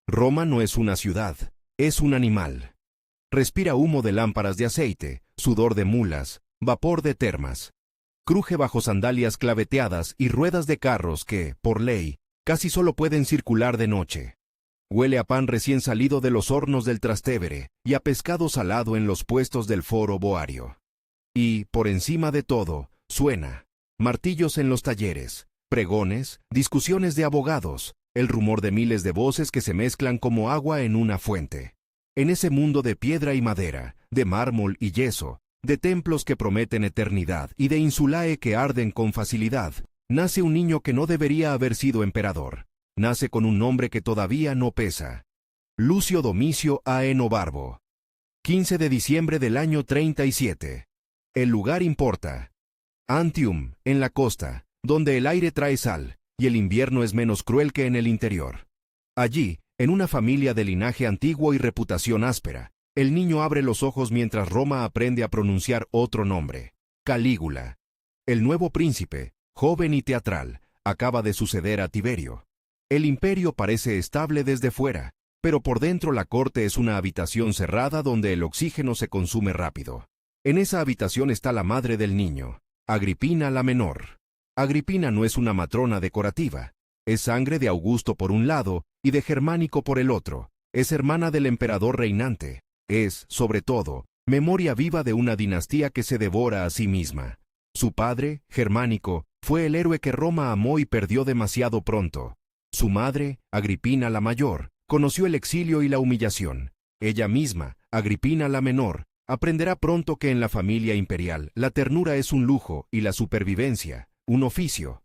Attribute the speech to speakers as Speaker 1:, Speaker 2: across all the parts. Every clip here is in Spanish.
Speaker 1: Roma no es una ciudad, es un animal. Respira humo de lámparas de aceite, sudor de mulas, vapor de termas. Cruje bajo sandalias claveteadas y ruedas de carros que, por ley, casi solo pueden circular de noche. Huele a pan recién salido de los hornos del Trastevere y a pescado salado en los puestos del Foro Boario. Y, por encima de todo, suena martillos en los talleres, pregones, discusiones de abogados, el rumor de miles de voces que se mezclan como agua en una fuente. En ese mundo de piedra y madera, de mármol y yeso, de templos que prometen eternidad y de insulae que arden con facilidad, nace un niño que no debería haber sido emperador. Nace con un nombre que todavía no pesa. Lucio Domicio Aenobarbo. 15 de diciembre del año 37. El lugar importa. Antium, en la costa, donde el aire trae sal, y el invierno es menos cruel que en el interior. Allí, en una familia de linaje antiguo y reputación áspera, el niño abre los ojos mientras Roma aprende a pronunciar otro nombre, Calígula. El nuevo príncipe, joven y teatral, acaba de suceder a Tiberio. El imperio parece estable desde fuera, pero por dentro la corte es una habitación cerrada donde el oxígeno se consume rápido. En esa habitación está la madre del niño, Agripina la menor. Agripina no es una matrona decorativa. Es sangre de Augusto por un lado y de Germánico por el otro. Es hermana del emperador reinante. Es, sobre todo, memoria viva de una dinastía que se devora a sí misma. Su padre, Germánico, fue el héroe que Roma amó y perdió demasiado pronto. Su madre, Agripina la mayor, conoció el exilio y la humillación. Ella misma, Agripina la menor, aprenderá pronto que en la familia imperial la ternura es un lujo y la supervivencia, un oficio.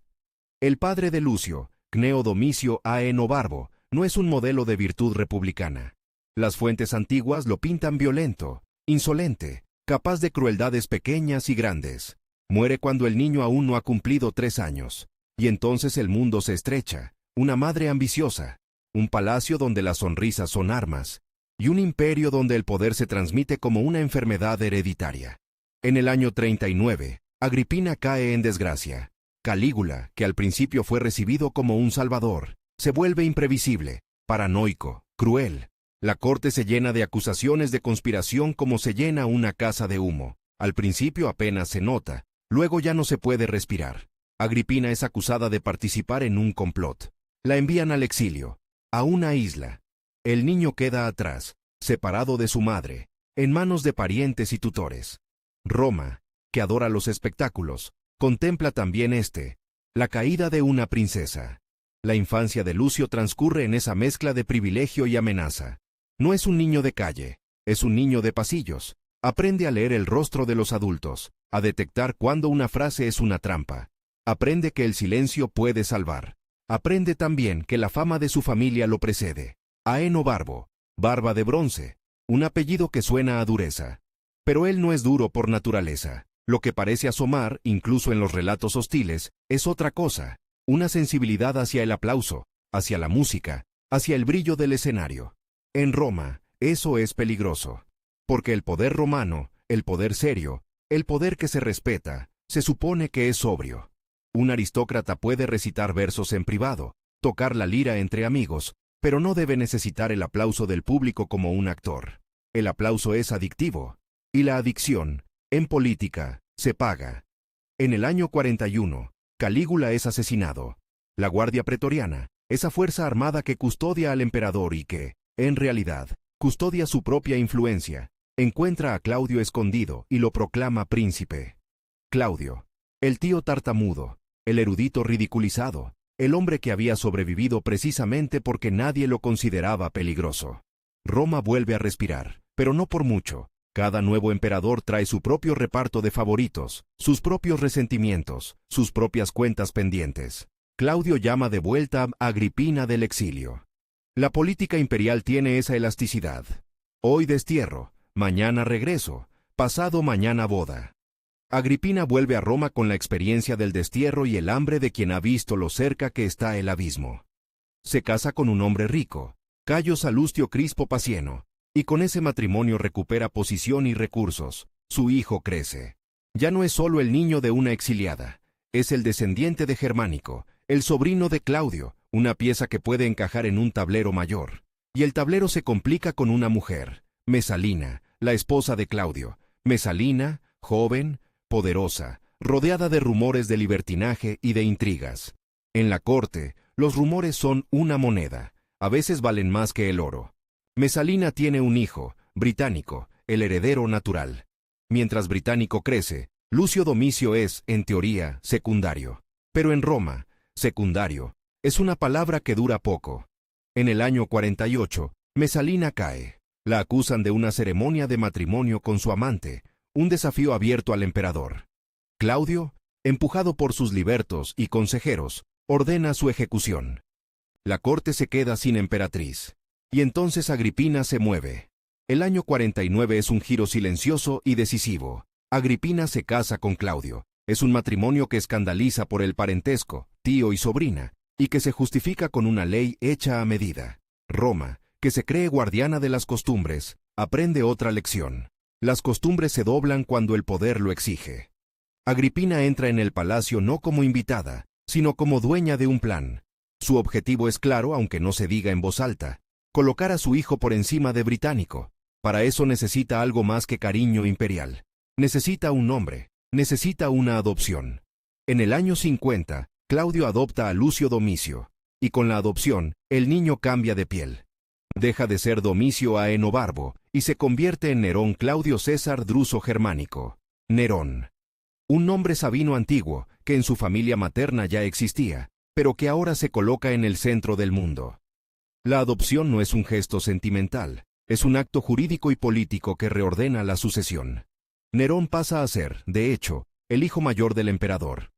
Speaker 1: El padre de Lucio, Cneo Domicio Aenobarbo, no es un modelo de virtud republicana. Las fuentes antiguas lo pintan violento, insolente, capaz de crueldades pequeñas y grandes. Muere cuando el niño aún no ha cumplido 3 años, y entonces el mundo se estrecha. Una madre ambiciosa, un palacio donde las sonrisas son armas, y un imperio donde el poder se transmite como una enfermedad hereditaria. En el año 39, Agripina cae en desgracia. Calígula, que al principio fue recibido como un salvador, se vuelve imprevisible, paranoico, cruel. La corte se llena de acusaciones de conspiración como se llena una casa de humo. Al principio apenas se nota, luego ya no se puede respirar. Agripina es acusada de participar en un complot. La envían al exilio, a una isla. El niño queda atrás, separado de su madre, en manos de parientes y tutores. Roma, que adora los espectáculos, contempla también la caída de una princesa. La infancia de Lucio transcurre en esa mezcla de privilegio y amenaza. No es un niño de calle, es un niño de pasillos. Aprende a leer el rostro de los adultos, a detectar cuándo una frase es una trampa. Aprende que el silencio puede salvar. Aprende también que la fama de su familia lo precede. Aenobarbo, barba de bronce, un apellido que suena a dureza. Pero él no es duro por naturaleza. Lo que parece asomar, incluso en los relatos hostiles, es otra cosa, una sensibilidad hacia el aplauso, hacia la música, hacia el brillo del escenario. En Roma, eso es peligroso. Porque el poder romano, el poder serio, el poder que se respeta, se supone que es sobrio. Un aristócrata puede recitar versos en privado, tocar la lira entre amigos, pero no debe necesitar el aplauso del público como un actor. El aplauso es adictivo, y la adicción, en política, se paga. En el año 41, Calígula es asesinado. La Guardia Pretoriana, esa fuerza armada que custodia al emperador y que, en realidad, custodia su propia influencia, encuentra a Claudio escondido y lo proclama príncipe. Claudio, el tío tartamudo, el erudito ridiculizado, el hombre que había sobrevivido precisamente porque nadie lo consideraba peligroso. Roma vuelve a respirar, pero no por mucho. Cada nuevo emperador trae su propio reparto de favoritos, sus propios resentimientos, sus propias cuentas pendientes. Claudio llama de vuelta a Agripina del exilio. La política imperial tiene esa elasticidad. Hoy destierro, mañana regreso, pasado mañana boda. Agripina vuelve a Roma con la experiencia del destierro y el hambre de quien ha visto lo cerca que está el abismo. Se casa con un hombre rico, Cayo Salustio Crispo Pacieno, y con ese matrimonio recupera posición y recursos. Su hijo crece. Ya no es solo el niño de una exiliada, es el descendiente de Germánico, el sobrino de Claudio, una pieza que puede encajar en un tablero mayor. y el tablero se complica con una mujer, Mesalina, la esposa de Claudio. Mesalina, joven, poderosa, rodeada de rumores de libertinaje y de intrigas. En la corte, los rumores son una moneda, a veces valen más que el oro. Mesalina tiene un hijo, Británico, el heredero natural. Mientras Británico crece, Lucio Domicio es, en teoría, secundario. Pero en Roma, secundario es una palabra que dura poco. En el año 48, Mesalina cae. La acusan de una ceremonia de matrimonio con su amante, un desafío abierto al emperador. Claudio, empujado por sus libertos y consejeros, ordena su ejecución. La corte se queda sin emperatriz. Y entonces Agripina se mueve. El año 49 es un giro silencioso y decisivo. Agripina se casa con Claudio. Es un matrimonio que escandaliza por el parentesco, tío y sobrina, y que se justifica con una ley hecha a medida. Roma, que se cree guardiana de las costumbres, aprende otra lección. Las costumbres se doblan cuando el poder lo exige. Agripina entra en el palacio no como invitada, sino como dueña de un plan. Su objetivo es claro, aunque no se diga en voz alta: colocar a su hijo por encima de Británico. Para eso necesita algo más que cariño imperial. Necesita un nombre, necesita una adopción. En el año 50, Claudio adopta a Lucio Domicio, y con la adopción, el niño cambia de piel. Deja de ser Domicio Aenobarbo, y se convierte en Nerón Claudio César Druso Germánico. Nerón. Un nombre sabino antiguo, que en su familia materna ya existía, pero que ahora se coloca en el centro del mundo. La adopción no es un gesto sentimental, es un acto jurídico y político que reordena la sucesión. Nerón pasa a ser, de hecho, el hijo mayor del emperador.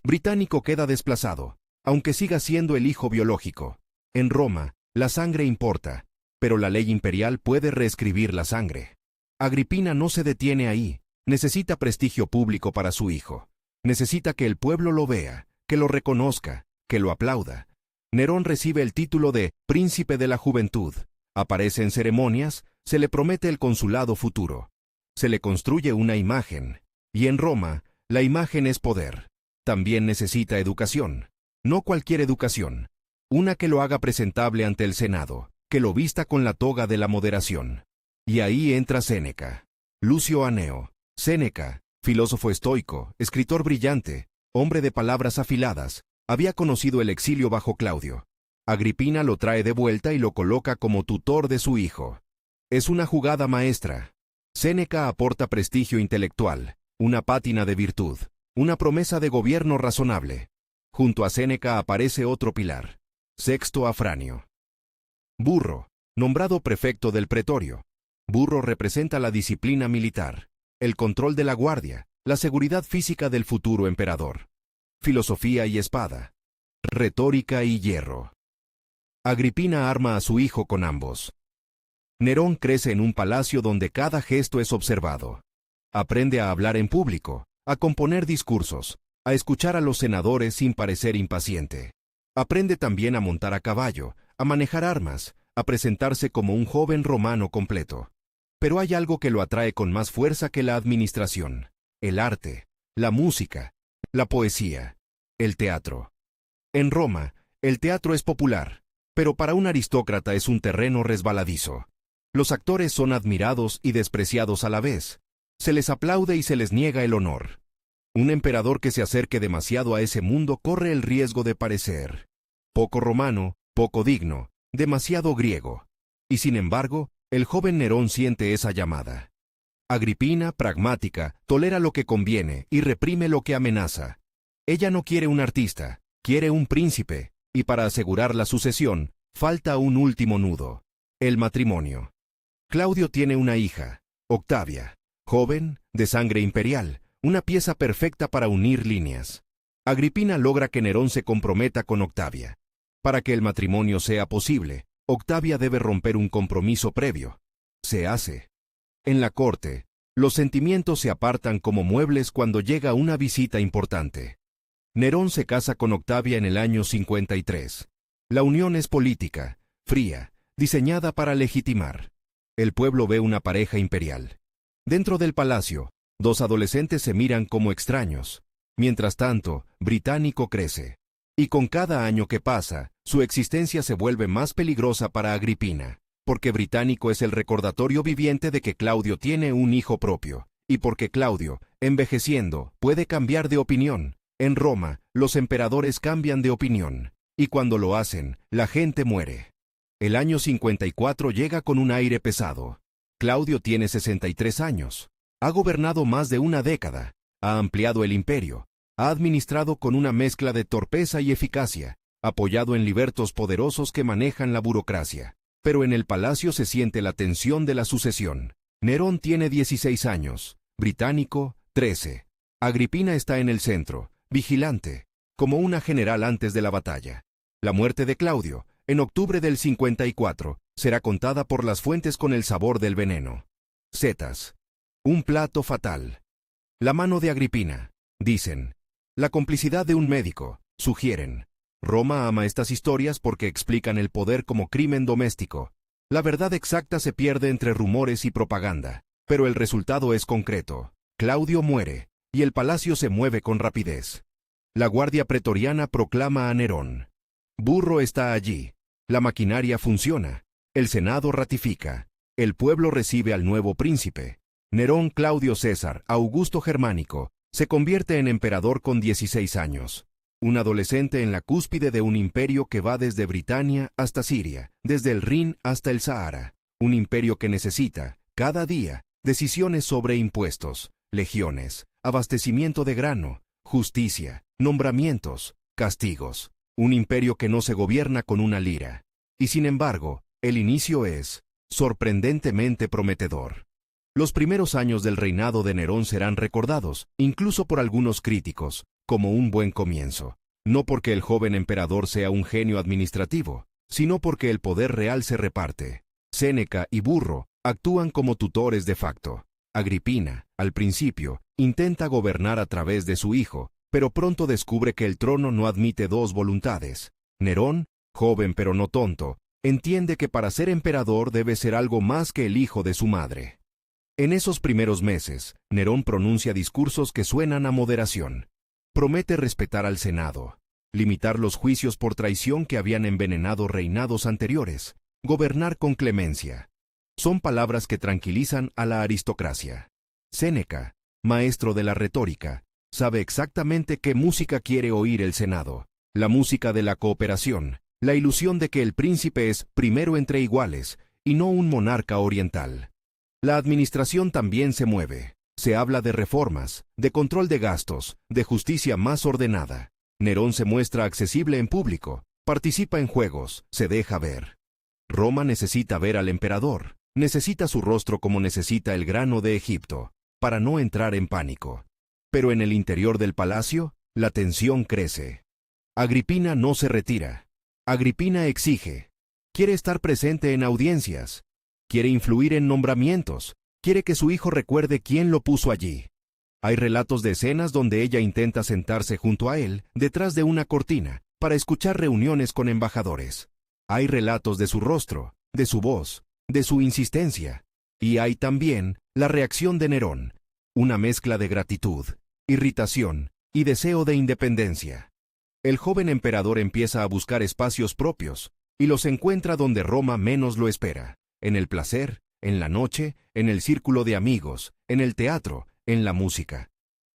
Speaker 1: Británico queda desplazado, aunque siga siendo el hijo biológico. En Roma, la sangre importa, pero la ley imperial puede reescribir la sangre. Agripina no se detiene ahí, necesita prestigio público para su hijo. Necesita que el pueblo lo vea, que lo reconozca, que lo aplauda. Nerón recibe el título de Príncipe de la Juventud, aparece en ceremonias, se le promete el consulado futuro. Se le construye una imagen, y en Roma, la imagen es poder. También necesita educación, no cualquier educación, una que lo haga presentable ante el Senado, que lo vista con la toga de la moderación. Y ahí entra Séneca, Lucio Aneo. Séneca, filósofo estoico, escritor brillante, hombre de palabras afiladas, había conocido el exilio bajo Claudio. Agripina lo trae de vuelta y lo coloca como tutor de su hijo. Es una jugada maestra. Séneca aporta prestigio intelectual, una pátina de virtud, una promesa de gobierno razonable. Junto a Séneca aparece otro pilar, Sexto Afranio. Burro, nombrado prefecto del pretorio. Burro representa la disciplina militar, el control de la guardia, la seguridad física del futuro emperador. Filosofía y espada, retórica y hierro. Agripina arma a su hijo con ambos. Nerón crece en un palacio donde cada gesto es observado. Aprende a hablar en público, a componer discursos, a escuchar a los senadores sin parecer impaciente. Aprende también a montar a caballo, a manejar armas, a presentarse como un joven romano completo. Pero hay algo que lo atrae con más fuerza que la administración: el arte, la música, la poesía, el teatro. En Roma, el teatro es popular, pero para un aristócrata es un terreno resbaladizo. Los actores son admirados y despreciados a la vez. Se les aplaude y se les niega el honor. Un emperador que se acerque demasiado a ese mundo corre el riesgo de parecer poco romano, poco digno, demasiado griego. Y sin embargo, el joven Nerón siente esa llamada. Agripina, pragmática, tolera lo que conviene y reprime lo que amenaza. Ella no quiere un artista, quiere un príncipe, y para asegurar la sucesión, falta un último nudo: el matrimonio. Claudio tiene una hija, Octavia, joven, de sangre imperial, una pieza perfecta para unir líneas. Agripina logra que Nerón se comprometa con Octavia. Para que el matrimonio sea posible, Octavia debe romper un compromiso previo. Se hace. En la corte, los sentimientos se apartan como muebles cuando llega una visita importante. Nerón se casa con Octavia en el año 53. La unión es política, fría, diseñada para legitimar. El pueblo ve una pareja imperial. Dentro del palacio, dos adolescentes se miran como extraños. Mientras tanto, Británico crece. Y con cada año que pasa, su existencia se vuelve más peligrosa para Agripina. porque Británico es el recordatorio viviente de que Claudio tiene un hijo propio, y porque Claudio, envejeciendo, puede cambiar de opinión. En Roma, los emperadores cambian de opinión, y cuando lo hacen, la gente muere. El año 54 llega con un aire pesado. Claudio tiene 63 años. Ha gobernado más de una década, ha ampliado el imperio, ha administrado con una mezcla de torpeza y eficacia, apoyado en libertos poderosos que manejan la burocracia. Pero en el palacio se siente la tensión de la sucesión. Nerón tiene 16 años, Británico, 13. Agripina está en el centro, vigilante, como una general antes de la batalla. La muerte de Claudio, en octubre del 54, será contada por las fuentes con el sabor del veneno. Zetas. Un plato fatal. La mano de Agripina, dicen. La complicidad de un médico, sugieren. Roma ama estas historias porque explican el poder como crimen doméstico. La verdad exacta se pierde entre rumores y propaganda, pero el resultado es concreto. Claudio muere, y el palacio se mueve con rapidez. La guardia pretoriana proclama a Nerón. Burro está allí. La maquinaria funciona. El Senado ratifica. El pueblo recibe al nuevo príncipe. Nerón Claudio César, Augusto Germánico, se convierte en emperador con 16 años. Un adolescente en la cúspide de un imperio que va desde Britania hasta Siria, desde el Rin hasta el Sahara. Un imperio que necesita, cada día, decisiones sobre impuestos, legiones, abastecimiento de grano, justicia, nombramientos, castigos. Un imperio que no se gobierna con una lira. Y sin embargo, el inicio es sorprendentemente prometedor. Los primeros años del reinado de Nerón serán recordados, incluso por algunos críticos, como un buen comienzo. No porque el joven emperador sea un genio administrativo, sino porque el poder real se reparte. Séneca y Burro actúan como tutores de facto. Agripina, al principio, intenta gobernar a través de su hijo, pero pronto descubre que el trono no admite dos voluntades. Nerón, joven pero no tonto, entiende que para ser emperador debe ser algo más que el hijo de su madre. En esos primeros meses, Nerón pronuncia discursos que suenan a moderación. Promete respetar al Senado, limitar los juicios por traición que habían envenenado reinados anteriores, gobernar con clemencia. Son palabras que tranquilizan a la aristocracia. Séneca, maestro de la retórica, sabe exactamente qué música quiere oír el Senado. La música de la cooperación, la ilusión de que el príncipe es primero entre iguales y no un monarca oriental. La administración también se mueve. Se habla de reformas, de control de gastos, de justicia más ordenada. Nerón se muestra accesible en público, participa en juegos, se deja ver. Roma necesita ver al emperador, necesita su rostro como necesita el grano de Egipto, para no entrar en pánico. Pero en el interior del palacio, la tensión crece. Agripina no se retira. Agripina exige. Quiere estar presente en audiencias. Quiere influir en nombramientos. Quiere que su hijo recuerde quién lo puso allí. Hay relatos de escenas donde ella intenta sentarse junto a él, detrás de una cortina, para escuchar reuniones con embajadores. Hay relatos de su rostro, de su voz, de su insistencia. Y hay también la reacción de Nerón, una mezcla de gratitud, irritación y deseo de independencia. El joven emperador empieza a buscar espacios propios, y los encuentra donde Roma menos lo espera, en el placer, en la noche, en el círculo de amigos, en el teatro, en la música.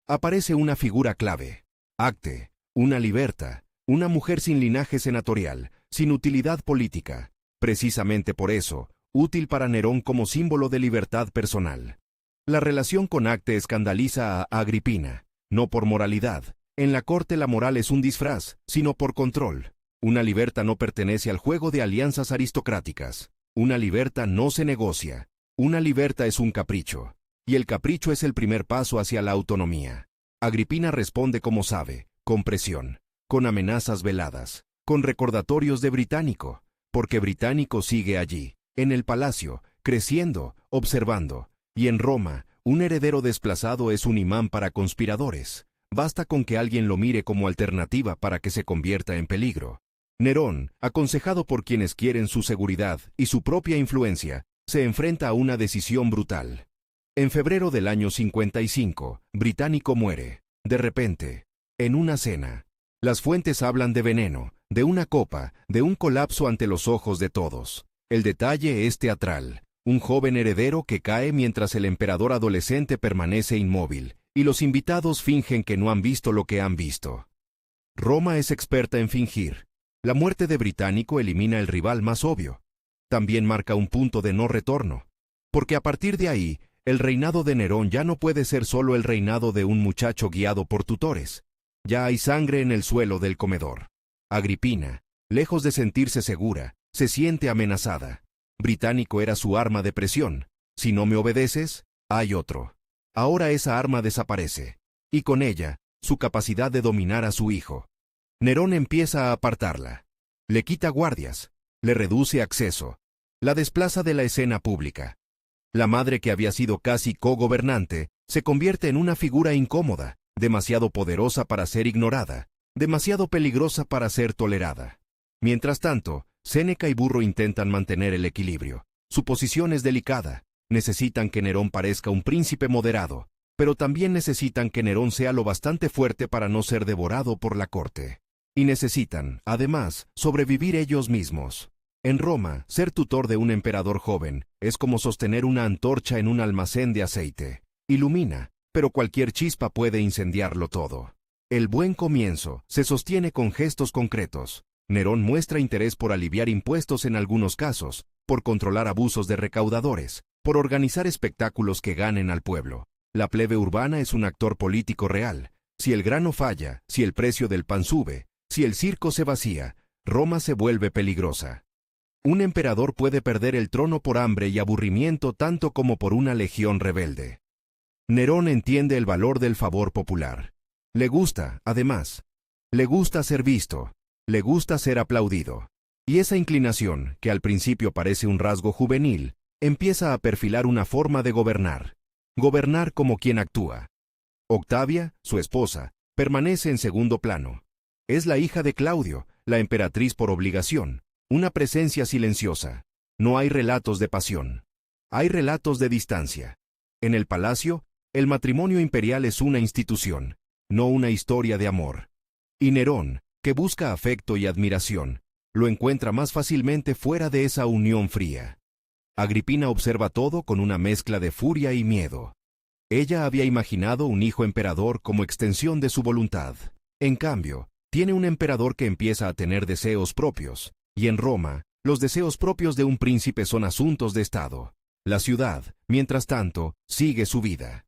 Speaker 1: Aparece una figura clave, Acte, una liberta, una mujer sin linaje senatorial, sin utilidad política, precisamente por eso, útil para Nerón como símbolo de libertad personal. La relación con Acte escandaliza a Agripina, no por moralidad. En la corte la moral es un disfraz, sino por control. Una liberta no pertenece al juego de alianzas aristocráticas. Una liberta no se negocia. Una liberta es un capricho. Y el capricho es el primer paso hacia la autonomía. Agripina responde como sabe, con presión, con amenazas veladas, con recordatorios de Británico, porque Británico sigue allí, en el palacio, creciendo, observando. Y en Roma, un heredero desplazado es un imán para conspiradores. Basta con que alguien lo mire como alternativa para que se convierta en peligro. Nerón, aconsejado por quienes quieren su seguridad y su propia influencia, se enfrenta a una decisión brutal. En febrero del año 55, Británico muere, de repente, en una cena. Las fuentes hablan de veneno, de una copa, de un colapso ante los ojos de todos. El detalle es teatral. Un joven heredero que cae mientras el emperador adolescente permanece inmóvil, y los invitados fingen que no han visto lo que han visto. Roma es experta en fingir. La muerte de Británico elimina el rival más obvio. También marca un punto de no retorno, porque a partir de ahí, el reinado de Nerón ya no puede ser solo el reinado de un muchacho guiado por tutores. Ya hay sangre en el suelo del comedor. Agripina, lejos de sentirse segura, se siente amenazada. Británico era su arma de presión. Si no me obedeces, hay otro. Ahora esa arma desaparece, y con ella, su capacidad de dominar a su hijo. Nerón empieza a apartarla. Le quita guardias, le reduce acceso, la desplaza de la escena pública. La madre que había sido casi cogobernante, se convierte en una figura incómoda, demasiado poderosa para ser ignorada, demasiado peligrosa para ser tolerada. Mientras tanto, Séneca y Burro intentan mantener el equilibrio. Su posición es delicada. Necesitan que Nerón parezca un príncipe moderado, pero también necesitan que Nerón sea lo bastante fuerte para no ser devorado por la corte. Y necesitan, además, sobrevivir ellos mismos. En Roma, ser tutor de un emperador joven es como sostener una antorcha en un almacén de aceite. Ilumina, pero cualquier chispa puede incendiarlo todo. El buen comienzo se sostiene con gestos concretos. Nerón muestra interés por aliviar impuestos en algunos casos, por controlar abusos de recaudadores, por organizar espectáculos que ganen al pueblo. La plebe urbana es un actor político real. Si el grano falla, si el precio del pan sube, si el circo se vacía, Roma se vuelve peligrosa. Un emperador puede perder el trono por hambre y aburrimiento tanto como por una legión rebelde. Nerón entiende el valor del favor popular. Le gusta, además. Le gusta ser visto. Le gusta ser aplaudido. Y esa inclinación, que al principio parece un rasgo juvenil, empieza a perfilar una forma de gobernar. Gobernar como quien actúa. Octavia, su esposa, permanece en segundo plano. Es la hija de Claudio, la emperatriz por obligación, una presencia silenciosa. No hay relatos de pasión. Hay relatos de distancia. En el palacio, el matrimonio imperial es una institución, no una historia de amor. Y Nerón, que busca afecto y admiración, lo encuentra más fácilmente fuera de esa unión fría. Agripina observa todo con una mezcla de furia y miedo. Ella había imaginado un hijo emperador como extensión de su voluntad. En cambio, tiene un emperador que empieza a tener deseos propios, y en Roma, los deseos propios de un príncipe son asuntos de Estado. La ciudad, mientras tanto, sigue su vida.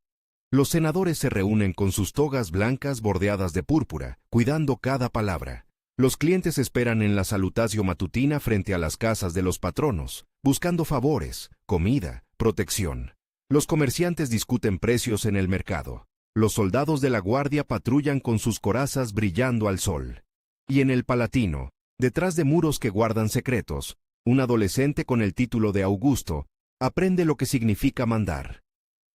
Speaker 1: Los senadores se reúnen con sus togas blancas bordeadas de púrpura, cuidando cada palabra. Los clientes esperan en la salutatio matutina frente a las casas de los patronos, buscando favores, comida, protección. Los comerciantes discuten precios en el mercado. Los soldados de la guardia patrullan con sus corazas brillando al sol. Y en el Palatino, detrás de muros que guardan secretos, un adolescente con el título de Augusto aprende lo que significa mandar.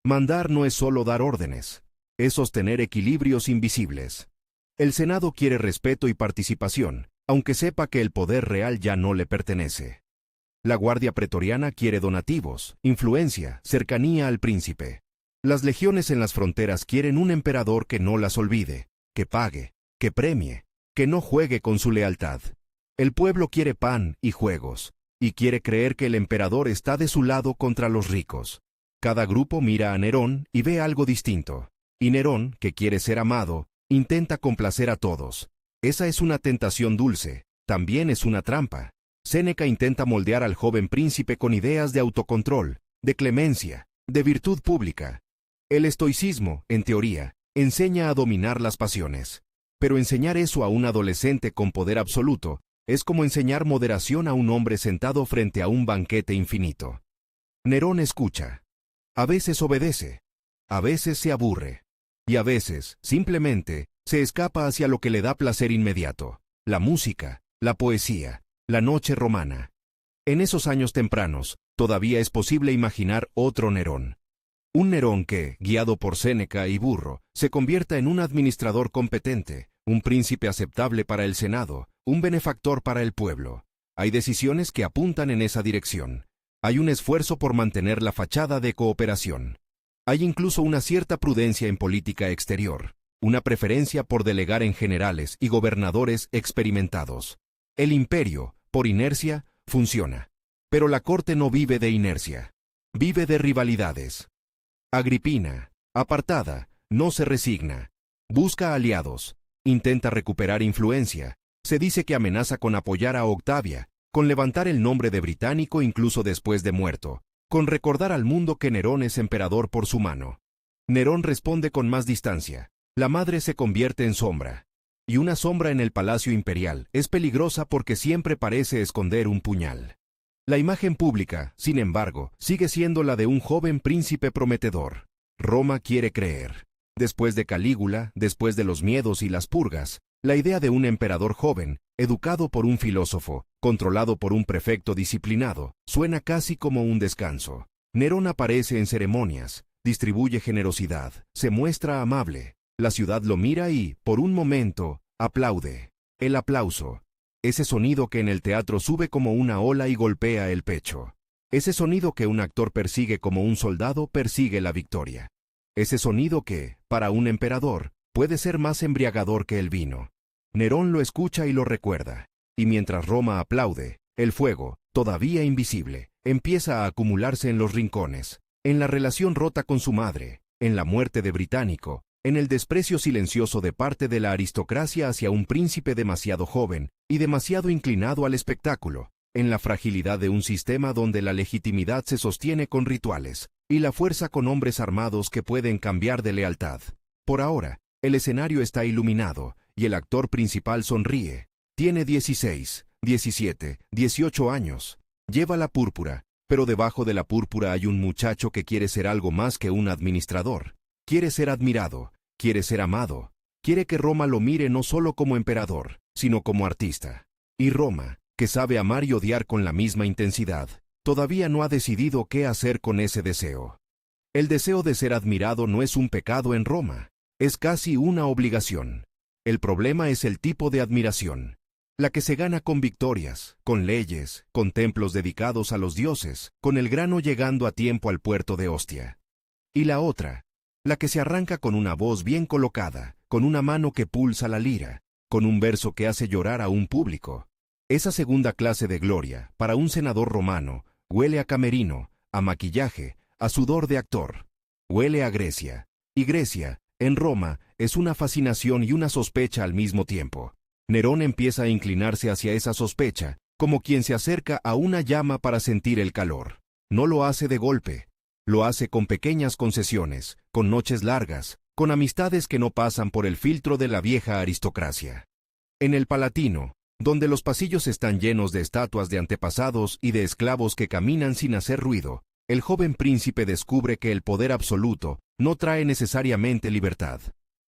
Speaker 1: Mandar no es solo dar órdenes, es sostener equilibrios invisibles. El Senado quiere respeto y participación, aunque sepa que el poder real ya no le pertenece. La Guardia Pretoriana quiere donativos, influencia, cercanía al príncipe. Las legiones en las fronteras quieren un emperador que no las olvide, que pague, que premie, que no juegue con su lealtad. El pueblo quiere pan y juegos, y quiere creer que el emperador está de su lado contra los ricos. Cada grupo mira a Nerón y ve algo distinto. Y Nerón, que quiere ser amado, intenta complacer a todos. Esa es una tentación dulce, también es una trampa. Séneca intenta moldear al joven príncipe con ideas de autocontrol, de clemencia, de virtud pública. El estoicismo, en teoría, enseña a dominar las pasiones. Pero enseñar eso a un adolescente con poder absoluto es como enseñar moderación a un hombre sentado frente a un banquete infinito. Nerón escucha. A veces obedece, a veces se aburre, y a veces, simplemente, se escapa hacia lo que le da placer inmediato, la música, la poesía, la noche romana. En esos años tempranos, todavía es posible imaginar otro Nerón. Un Nerón que, guiado por Séneca y Burro, se convierta en un administrador competente, un príncipe aceptable para el Senado, un benefactor para el pueblo. Hay decisiones que apuntan en esa dirección. Hay un esfuerzo por mantener la fachada de cooperación. Hay incluso una cierta prudencia en política exterior, una preferencia por delegar en generales y gobernadores experimentados. El imperio, por inercia, funciona. Pero la corte no vive de inercia. Vive de rivalidades. Agripina, apartada, no se resigna. Busca aliados. Intenta recuperar influencia. Se dice que amenaza con apoyar a Octavia, con levantar el nombre de británico incluso después de muerto, con recordar al mundo que Nerón es emperador por su mano. Nerón responde con más distancia. La madre se convierte en sombra. Y una sombra en el palacio imperial es peligrosa porque siempre parece esconder un puñal. La imagen pública, sin embargo, sigue siendo la de un joven príncipe prometedor. Roma quiere creer. Después de Calígula, después de los miedos y las purgas, la idea de un emperador joven, educado por un filósofo, controlado por un prefecto disciplinado, suena casi como un descanso. Nerón aparece en ceremonias, distribuye generosidad, se muestra amable. La ciudad lo mira y, por un momento, aplaude. El aplauso. Ese sonido que en el teatro sube como una ola y golpea el pecho. Ese sonido que un actor persigue como un soldado persigue la victoria. Ese sonido que, para un emperador, puede ser más embriagador que el vino. Nerón lo escucha y lo recuerda. Y mientras Roma aplaude, el fuego, todavía invisible, empieza a acumularse en los rincones, en la relación rota con su madre, en la muerte de Británico, en el desprecio silencioso de parte de la aristocracia hacia un príncipe demasiado joven y demasiado inclinado al espectáculo, en la fragilidad de un sistema donde la legitimidad se sostiene con rituales y la fuerza con hombres armados que pueden cambiar de lealtad. Por ahora, el escenario está iluminado y el actor principal sonríe. Tiene 16, 17, 18 años. Lleva la púrpura, pero debajo de la púrpura hay un muchacho que quiere ser algo más que un administrador. Quiere ser admirado, quiere ser amado, quiere que Roma lo mire no solo como emperador, sino como artista. Y Roma, que sabe amar y odiar con la misma intensidad, todavía no ha decidido qué hacer con ese deseo. El deseo de ser admirado no es un pecado en Roma, es casi una obligación. El problema es el tipo de admiración, la que se gana con victorias, con leyes, con templos dedicados a los dioses, con el grano llegando a tiempo al puerto de Ostia. Y la otra, la que se arranca con una voz bien colocada, con una mano que pulsa la lira, con un verso que hace llorar a un público. Esa segunda clase de gloria, para un senador romano, huele a camerino, a maquillaje, a sudor de actor. Huele a Grecia. Y Grecia, en Roma, es una fascinación y una sospecha al mismo tiempo. Nerón empieza a inclinarse hacia esa sospecha, como quien se acerca a una llama para sentir el calor. No lo hace de golpe. Lo hace con pequeñas concesiones, con noches largas, con amistades que no pasan por el filtro de la vieja aristocracia. En el Palatino, donde los pasillos están llenos de estatuas de antepasados y de esclavos que caminan sin hacer ruido, el joven príncipe descubre que el poder absoluto no trae necesariamente libertad.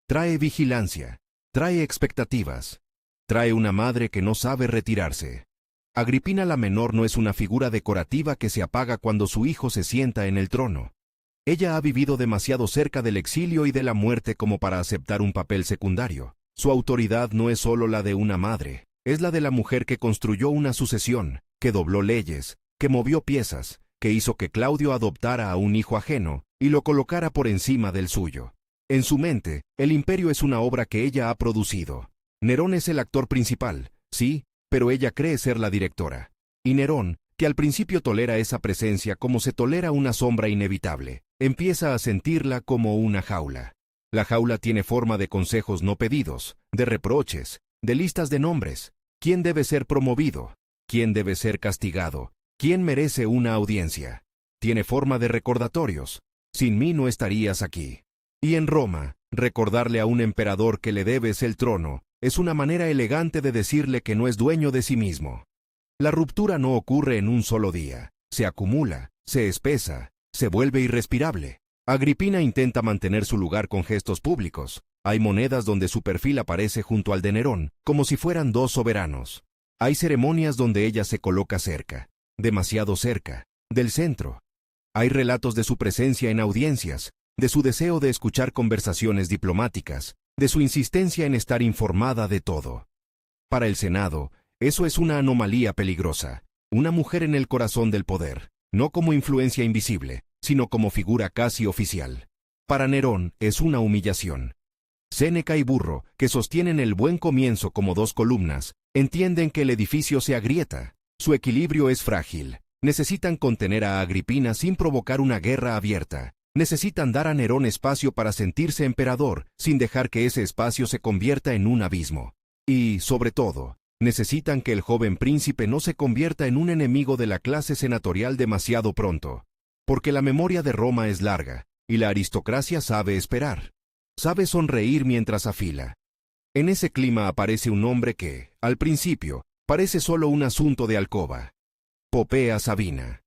Speaker 1: Trae vigilancia, trae expectativas, trae una madre que no sabe retirarse. Agripina la Menor no es una figura decorativa que se apaga cuando su hijo se sienta en el trono. Ella ha vivido demasiado cerca del exilio y de la muerte como para aceptar un papel secundario. Su autoridad no es solo la de una madre, es la de la mujer que construyó una sucesión, que dobló leyes, que movió piezas, que hizo que Claudio adoptara a un hijo ajeno y lo colocara por encima del suyo. En su mente, el imperio es una obra que ella ha producido. Nerón es el actor principal, sí, pero ella cree ser la directora. Y Nerón, que al principio tolera esa presencia como se tolera una sombra inevitable, empieza a sentirla como una jaula. La jaula tiene forma de consejos no pedidos, de reproches, de listas de nombres. ¿Quién debe ser promovido? ¿Quién debe ser castigado? ¿Quién merece una audiencia? Tiene forma de recordatorios. Sin mí no estarías aquí. Y en Roma, recordarle a un emperador que le debes el trono es una manera elegante de decirle que no es dueño de sí mismo. La ruptura no ocurre en un solo día. Se acumula, se espesa, se vuelve irrespirable. Agripina intenta mantener su lugar con gestos públicos. Hay monedas donde su perfil aparece junto al de Nerón, como si fueran dos soberanos. Hay ceremonias donde ella se coloca cerca, demasiado cerca, del centro. Hay relatos de su presencia en audiencias, de su deseo de escuchar conversaciones diplomáticas, de su insistencia en estar informada de todo. Para el Senado, eso es una anomalía peligrosa, una mujer en el corazón del poder, no como influencia invisible, sino como figura casi oficial. Para Nerón es una humillación. Séneca y Burro, que sostienen el buen comienzo como dos columnas, entienden que el edificio se agrieta, su equilibrio es frágil, Necesitan contener a Agripina sin provocar una guerra abierta. Necesitan dar a Nerón espacio para sentirse emperador, sin dejar que ese espacio se convierta en un abismo. Y, sobre todo, necesitan que el joven príncipe no se convierta en un enemigo de la clase senatorial demasiado pronto. Porque la memoria de Roma es larga, y la aristocracia sabe esperar. Sabe sonreír mientras afila. En ese clima aparece un hombre que, al principio, parece solo un asunto de alcoba. Popea Sabina.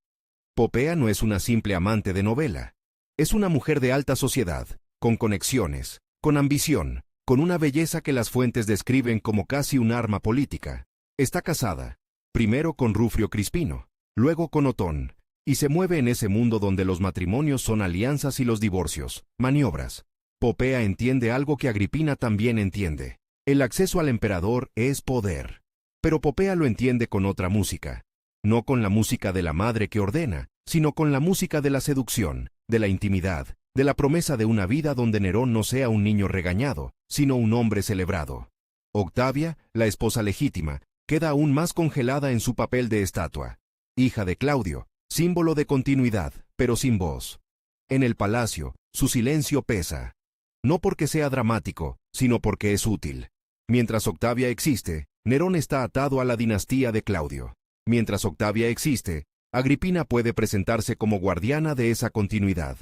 Speaker 1: Popea no es una simple amante de novela. Es una mujer de alta sociedad, con conexiones, con ambición, con una belleza que las fuentes describen como casi un arma política. Está casada, primero con Rufio Crispino, luego con Otón, y se mueve en ese mundo donde los matrimonios son alianzas y los divorcios, maniobras. Popea entiende algo que Agripina también entiende. El acceso al emperador es poder. Pero Popea lo entiende con otra música. No con la música de la madre que ordena, sino con la música de la seducción, de la intimidad, de la promesa de una vida donde Nerón no sea un niño regañado, sino un hombre celebrado. Octavia, la esposa legítima, queda aún más congelada en su papel de estatua. Hija de Claudio, símbolo de continuidad, pero sin voz. En el palacio, su silencio pesa. No porque sea dramático, sino porque es útil. Mientras Octavia existe, Nerón está atado a la dinastía de Claudio. Mientras Octavia existe, Agripina puede presentarse como guardiana de esa continuidad.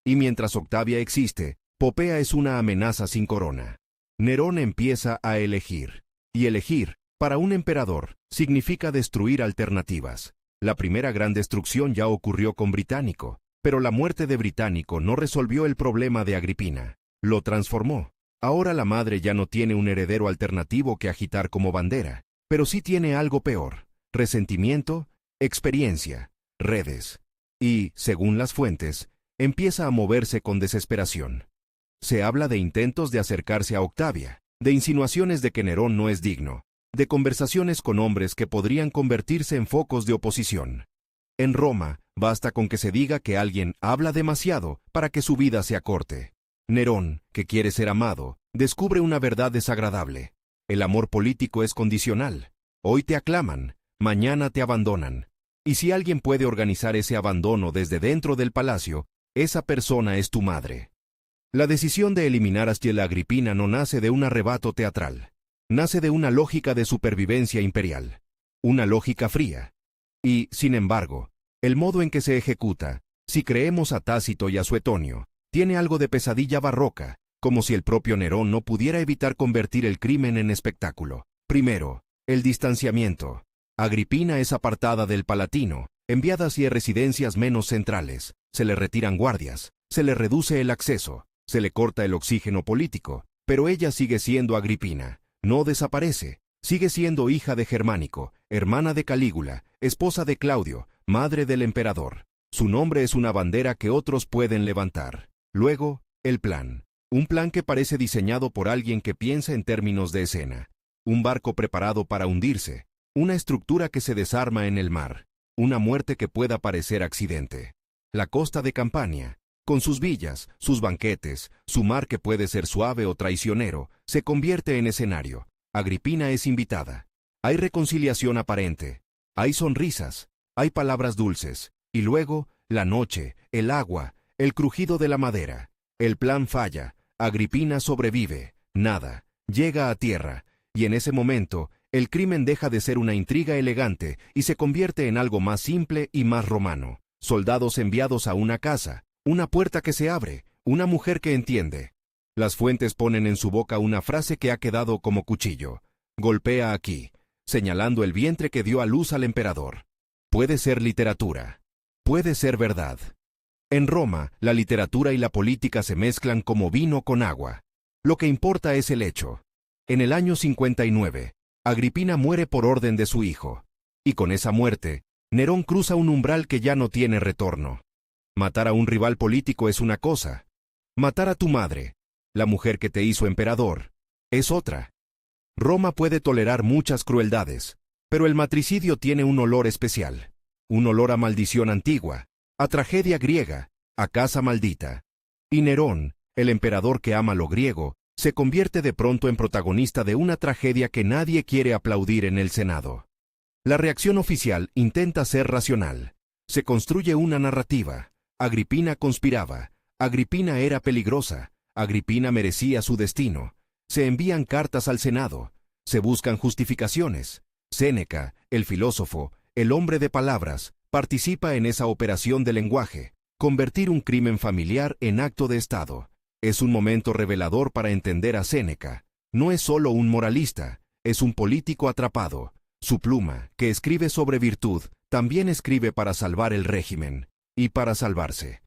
Speaker 1: Y mientras Octavia existe, Popea es una amenaza sin corona. Nerón empieza a elegir. Y elegir, para un emperador, significa destruir alternativas. La primera gran destrucción ya ocurrió con Británico, pero la muerte de Británico no resolvió el problema de Agripina. Lo transformó. Ahora la madre ya no tiene un heredero alternativo que agitar como bandera, pero sí tiene algo peor: resentimiento, experiencia, redes. Y, según las fuentes, empieza a moverse con desesperación. Se habla de intentos de acercarse a Octavia, de insinuaciones de que Nerón no es digno, de conversaciones con hombres que podrían convertirse en focos de oposición. En Roma, basta con que se diga que alguien habla demasiado para que su vida se acorte. Nerón, que quiere ser amado, descubre una verdad desagradable. El amor político es condicional. Hoy te aclaman, mañana te abandonan. Y si alguien puede organizar ese abandono desde dentro del palacio, esa persona es tu madre. La decisión de eliminar a la Agripina no nace de un arrebato teatral. Nace de una lógica de supervivencia imperial. Una lógica fría. Y, sin embargo, el modo en que se ejecuta, si creemos a Tácito y a Suetonio, tiene algo de pesadilla barroca, como si el propio Nerón no pudiera evitar convertir el crimen en espectáculo. Primero, el distanciamiento. Agripina es apartada del Palatino, enviada hacia residencias menos centrales, se le retiran guardias, se le reduce el acceso, se le corta el oxígeno político, pero ella sigue siendo Agripina, no desaparece, sigue siendo hija de Germánico, hermana de Calígula, esposa de Claudio, madre del emperador. Su nombre es una bandera que otros pueden levantar. Luego, el plan. Un plan que parece diseñado por alguien que piensa en términos de escena. Un barco preparado para hundirse. Una estructura que se desarma en el mar. Una muerte que pueda parecer accidente. La costa de Campania, con sus villas, sus banquetes, su mar que puede ser suave o traicionero, se convierte en escenario. Agripina es invitada. Hay reconciliación aparente. Hay sonrisas. Hay palabras dulces. Y luego, la noche, el agua, el crujido de la madera. El plan falla. Agripina sobrevive. Nada. Llega a tierra. Y en ese momento, el crimen deja de ser una intriga elegante y se convierte en algo más simple y más romano. Soldados enviados a una casa. Una puerta que se abre. Una mujer que entiende. Las fuentes ponen en su boca una frase que ha quedado como cuchillo. Golpea aquí, señalando el vientre que dio a luz al emperador. Puede ser literatura. Puede ser verdad. En Roma, la literatura y la política se mezclan como vino con agua. Lo que importa es el hecho. En el año 59, Agripina muere por orden de su hijo. Y con esa muerte, Nerón cruza un umbral que ya no tiene retorno. Matar a un rival político es una cosa. Matar a tu madre, la mujer que te hizo emperador, es otra. Roma puede tolerar muchas crueldades, pero el matricidio tiene un olor especial. Un olor a maldición antigua, a tragedia griega, a casa maldita. Y Nerón, el emperador que ama lo griego, se convierte de pronto en protagonista de una tragedia que nadie quiere aplaudir en el Senado. La reacción oficial intenta ser racional. Se construye una narrativa. Agripina conspiraba. Agripina era peligrosa. Agripina merecía su destino. Se envían cartas al Senado. Se buscan justificaciones. Séneca, el filósofo, el hombre de palabras, participa en esa operación de lenguaje. Convertir un crimen familiar en acto de Estado. Es un momento revelador para entender a Séneca. No es solo un moralista, es un político atrapado. Su pluma, que escribe sobre virtud, también escribe para salvar el régimen, y para salvarse.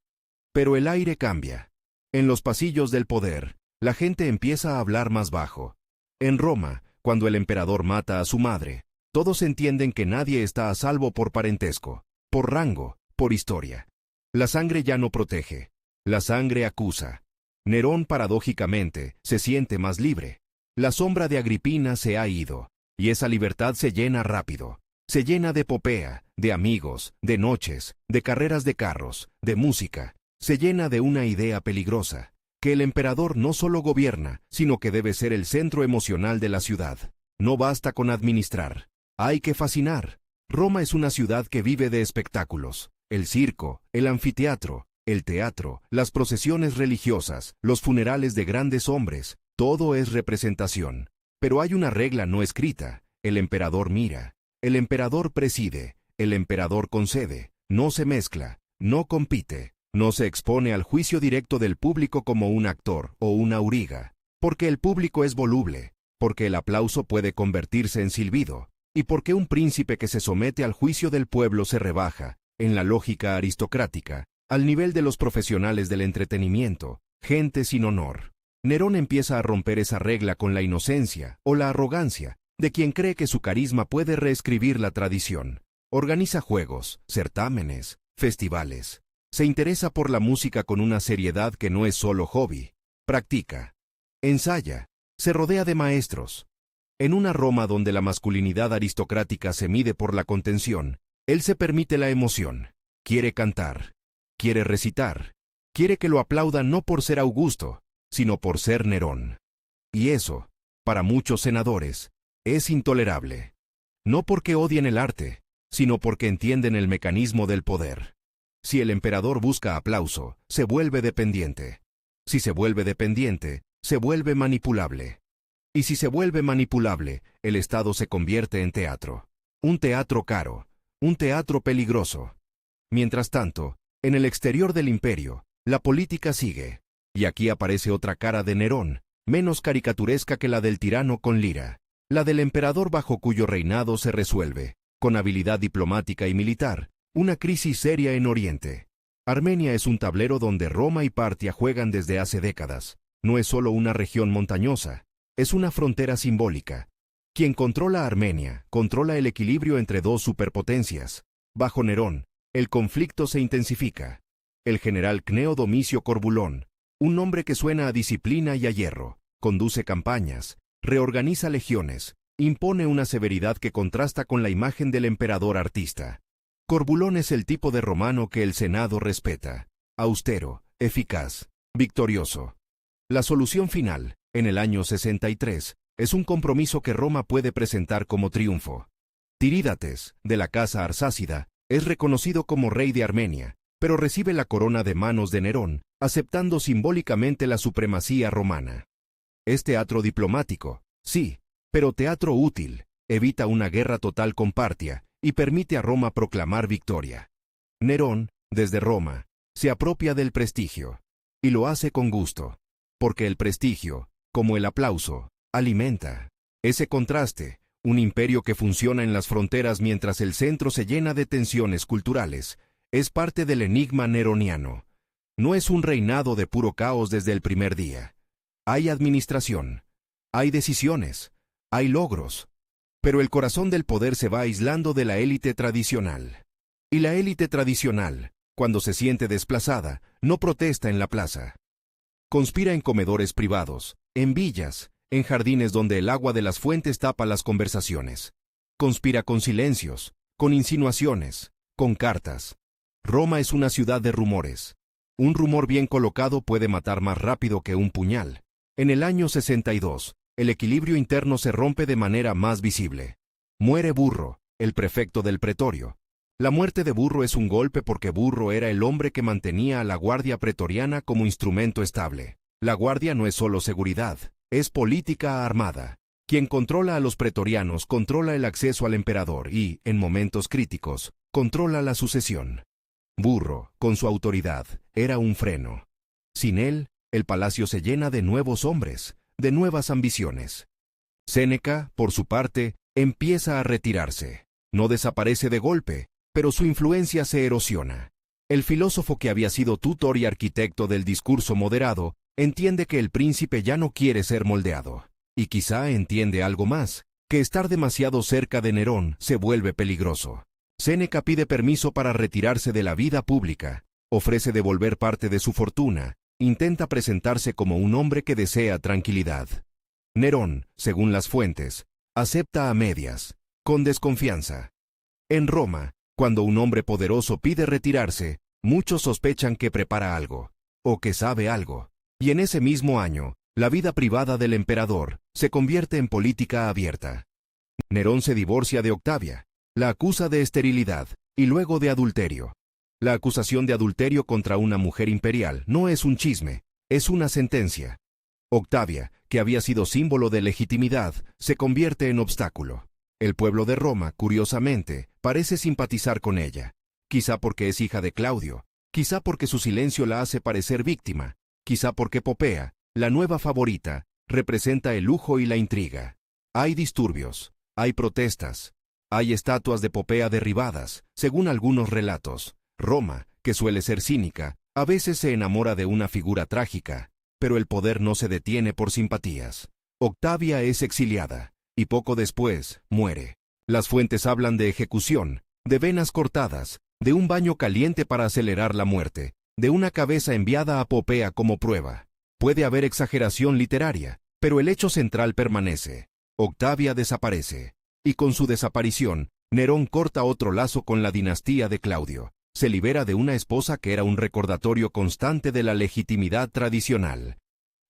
Speaker 1: Pero el aire cambia. En los pasillos del poder, la gente empieza a hablar más bajo. En Roma, cuando el emperador mata a su madre, todos entienden que nadie está a salvo por parentesco, por rango, por historia. La sangre ya no protege, la sangre acusa. Nerón, paradójicamente, se siente más libre. La sombra de Agripina se ha ido, y esa libertad se llena rápido. Se llena de epopea, de amigos, de noches, de carreras de carros, de música. Se llena de una idea peligrosa, que el emperador no solo gobierna, sino que debe ser el centro emocional de la ciudad. No basta con administrar, hay que fascinar. Roma es una ciudad que vive de espectáculos. El circo, el anfiteatro, el teatro, las procesiones religiosas, los funerales de grandes hombres, todo es representación. Pero hay una regla no escrita: el emperador mira, el emperador preside, el emperador concede, no se mezcla, no compite, no se expone al juicio directo del público como un actor o una auriga, porque el público es voluble, porque el aplauso puede convertirse en silbido, y porque un príncipe que se somete al juicio del pueblo se rebaja, en la lógica aristocrática, al nivel de los profesionales del entretenimiento, gente sin honor. Nerón empieza a romper esa regla con la inocencia o la arrogancia de quien cree que su carisma puede reescribir la tradición. Organiza juegos, certámenes, festivales. Se interesa por la música con una seriedad que no es solo hobby. Practica. Ensaya. Se rodea de maestros. En una Roma donde la masculinidad aristocrática se mide por la contención, él se permite la emoción. Quiere cantar. Quiere recitar. Quiere que lo aplaudan no por ser Augusto, sino por ser Nerón. Y eso, para muchos senadores, es intolerable. No porque odien el arte, sino porque entienden el mecanismo del poder. Si el emperador busca aplauso, se vuelve dependiente. Si se vuelve dependiente, se vuelve manipulable. Y si se vuelve manipulable, el Estado se convierte en teatro. Un teatro caro, un teatro peligroso. Mientras tanto, en el exterior del imperio, la política sigue. Y aquí aparece otra cara de Nerón, menos caricaturesca que la del tirano con lira. La del emperador bajo cuyo reinado se resuelve, con habilidad diplomática y militar, una crisis seria en Oriente. Armenia es un tablero donde Roma y Partia juegan desde hace décadas. No es solo una región montañosa, es una frontera simbólica. Quien controla Armenia, controla el equilibrio entre dos superpotencias. Bajo Nerón, el conflicto se intensifica. El general Cneo Domicio Corbulón, un nombre que suena a disciplina y a hierro, conduce campañas, reorganiza legiones, impone una severidad que contrasta con la imagen del emperador artista. Corbulón es el tipo de romano que el Senado respeta, austero, eficaz, victorioso. La solución final, en el año 63, es un compromiso que Roma puede presentar como triunfo. Tirídates, de la casa arsácida, es reconocido como rey de Armenia, pero recibe la corona de manos de Nerón, aceptando simbólicamente la supremacía romana. Es teatro diplomático, sí, pero teatro útil, evita una guerra total con Partia y permite a Roma proclamar victoria. Nerón, desde Roma, se apropia del prestigio, y lo hace con gusto, porque el prestigio, como el aplauso, alimenta. Ese contraste, un imperio que funciona en las fronteras mientras el centro se llena de tensiones culturales, es parte del enigma neroniano. No es un reinado de puro caos desde el primer día. Hay administración, hay decisiones, hay logros, pero el corazón del poder se va aislando de la élite tradicional. Y la élite tradicional, cuando se siente desplazada, no protesta en la plaza. Conspira en comedores privados, en villas, en jardines donde el agua de las fuentes tapa las conversaciones. Conspira con silencios, con insinuaciones, con cartas. Roma es una ciudad de rumores. Un rumor bien colocado puede matar más rápido que un puñal. En el año 62, el equilibrio interno se rompe de manera más visible. Muere Burro, el prefecto del pretorio. La muerte de Burro es un golpe porque Burro era el hombre que mantenía a la guardia pretoriana como instrumento estable. La guardia no es solo seguridad, es política armada. Quien controla a los pretorianos controla el acceso al emperador y, en momentos críticos, controla la sucesión. Burro, con su autoridad, era un freno. Sin él, el palacio se llena de nuevos hombres, de nuevas ambiciones. Séneca, por su parte, empieza a retirarse. No desaparece de golpe, pero su influencia se erosiona. El filósofo que había sido tutor y arquitecto del discurso moderado, entiende que el príncipe ya no quiere ser moldeado. Y quizá entiende algo más, que estar demasiado cerca de Nerón se vuelve peligroso. Séneca pide permiso para retirarse de la vida pública, ofrece devolver parte de su fortuna, intenta presentarse como un hombre que desea tranquilidad. Nerón, según las fuentes, acepta a medias, con desconfianza. En Roma, cuando un hombre poderoso pide retirarse, muchos sospechan que prepara algo, o que sabe algo. Y en ese mismo año, la vida privada del emperador se convierte en política abierta. Nerón se divorcia de Octavia, la acusa de esterilidad y luego de adulterio. La acusación de adulterio contra una mujer imperial no es un chisme, es una sentencia. Octavia, que había sido símbolo de legitimidad, se convierte en obstáculo. El pueblo de Roma, curiosamente, parece simpatizar con ella. Quizá porque es hija de Claudio, quizá porque su silencio la hace parecer víctima, quizá porque Popea, la nueva favorita, representa el lujo y la intriga. Hay disturbios, hay protestas, hay estatuas de Popea derribadas, según algunos relatos. Roma, que suele ser cínica, a veces se enamora de una figura trágica, pero el poder no se detiene por simpatías. Octavia es exiliada, y poco después, muere. Las fuentes hablan de ejecución, de venas cortadas, de un baño caliente para acelerar la muerte, de una cabeza enviada a Popea como prueba. Puede haber exageración literaria, pero el hecho central permanece. Octavia desaparece, y con su desaparición, Nerón corta otro lazo con la dinastía de Claudio. Se libera de una esposa que era un recordatorio constante de la legitimidad tradicional.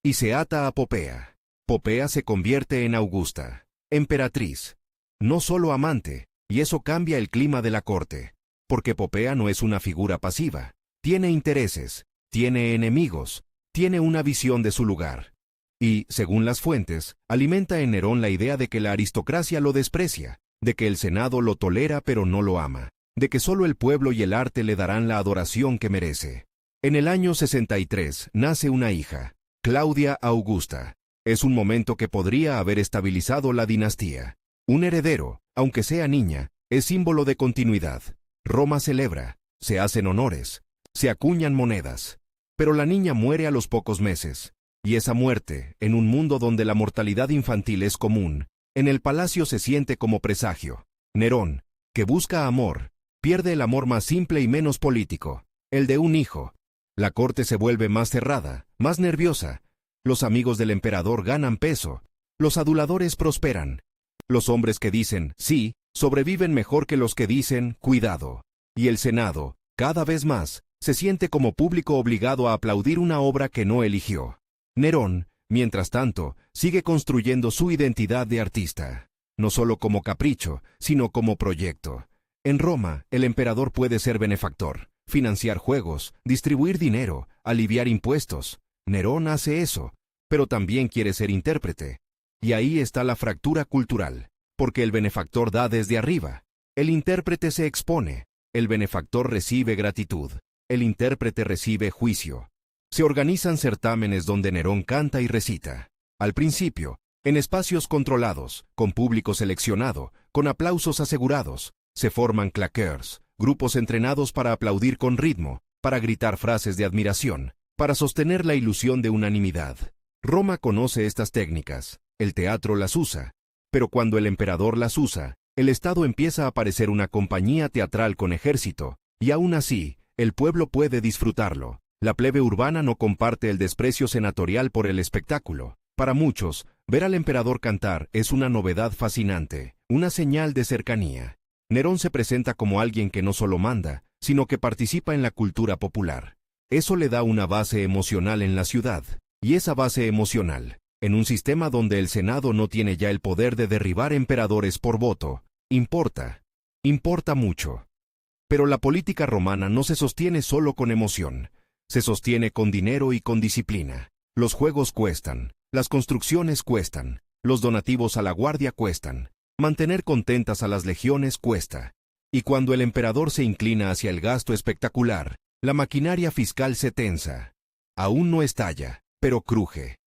Speaker 1: Y se ata a Popea. Popea se convierte en Augusta, emperatriz. No solo amante, y eso cambia el clima de la corte. Porque Popea no es una figura pasiva. Tiene intereses, tiene enemigos, tiene una visión de su lugar. Y, según las fuentes, alimenta en Nerón la idea de que la aristocracia lo desprecia, de que el Senado lo tolera pero no lo ama, de que solo el pueblo y el arte le darán la adoración que merece. En el año 63 nace una hija, Claudia Augusta. Es un momento que podría haber estabilizado la dinastía. Un heredero, aunque sea niña, es símbolo de continuidad. Roma celebra, se hacen honores, se acuñan monedas. Pero la niña muere a los pocos meses. Y esa muerte, en un mundo donde la mortalidad infantil es común, en el palacio se siente como presagio. Nerón, que busca amor, pierde el amor más simple y menos político, el de un hijo. La corte se vuelve más cerrada, más nerviosa. Los amigos del emperador ganan peso. Los aduladores prosperan. Los hombres que dicen sí, sobreviven mejor que los que dicen cuidado. Y el Senado, cada vez más, se siente como público obligado a aplaudir una obra que no eligió. Nerón, mientras tanto, sigue construyendo su identidad de artista, no solo como capricho, sino como proyecto. En Roma, el emperador puede ser benefactor, financiar juegos, distribuir dinero, aliviar impuestos. Nerón hace eso, pero también quiere ser intérprete. Y ahí está la fractura cultural, porque el benefactor da desde arriba, el intérprete se expone, el benefactor recibe gratitud, el intérprete recibe juicio. Se organizan certámenes donde Nerón canta y recita. Al principio, en espacios controlados, con público seleccionado, con aplausos asegurados, se forman claqueurs, grupos entrenados para aplaudir con ritmo, para gritar frases de admiración, para sostener la ilusión de unanimidad. Roma conoce estas técnicas, el teatro las usa, pero cuando el emperador las usa, el Estado empieza a parecer una compañía teatral con ejército, y aún así, el pueblo puede disfrutarlo. La plebe urbana no comparte el desprecio senatorial por el espectáculo. Para muchos, ver al emperador cantar es una novedad fascinante, una señal de cercanía. Nerón se presenta como alguien que no solo manda, sino que participa en la cultura popular. Eso le da una base emocional en la ciudad, y esa base emocional, en un sistema donde el Senado no tiene ya el poder de derribar emperadores por voto, importa mucho. Pero la política romana no se sostiene solo con emoción. Se sostiene con dinero y con disciplina. Los juegos cuestan, las construcciones cuestan, los donativos a la guardia cuestan, mantener contentas a las legiones cuesta. Y cuando el emperador se inclina hacia el gasto espectacular, la maquinaria fiscal se tensa. Aún no estalla, pero cruje.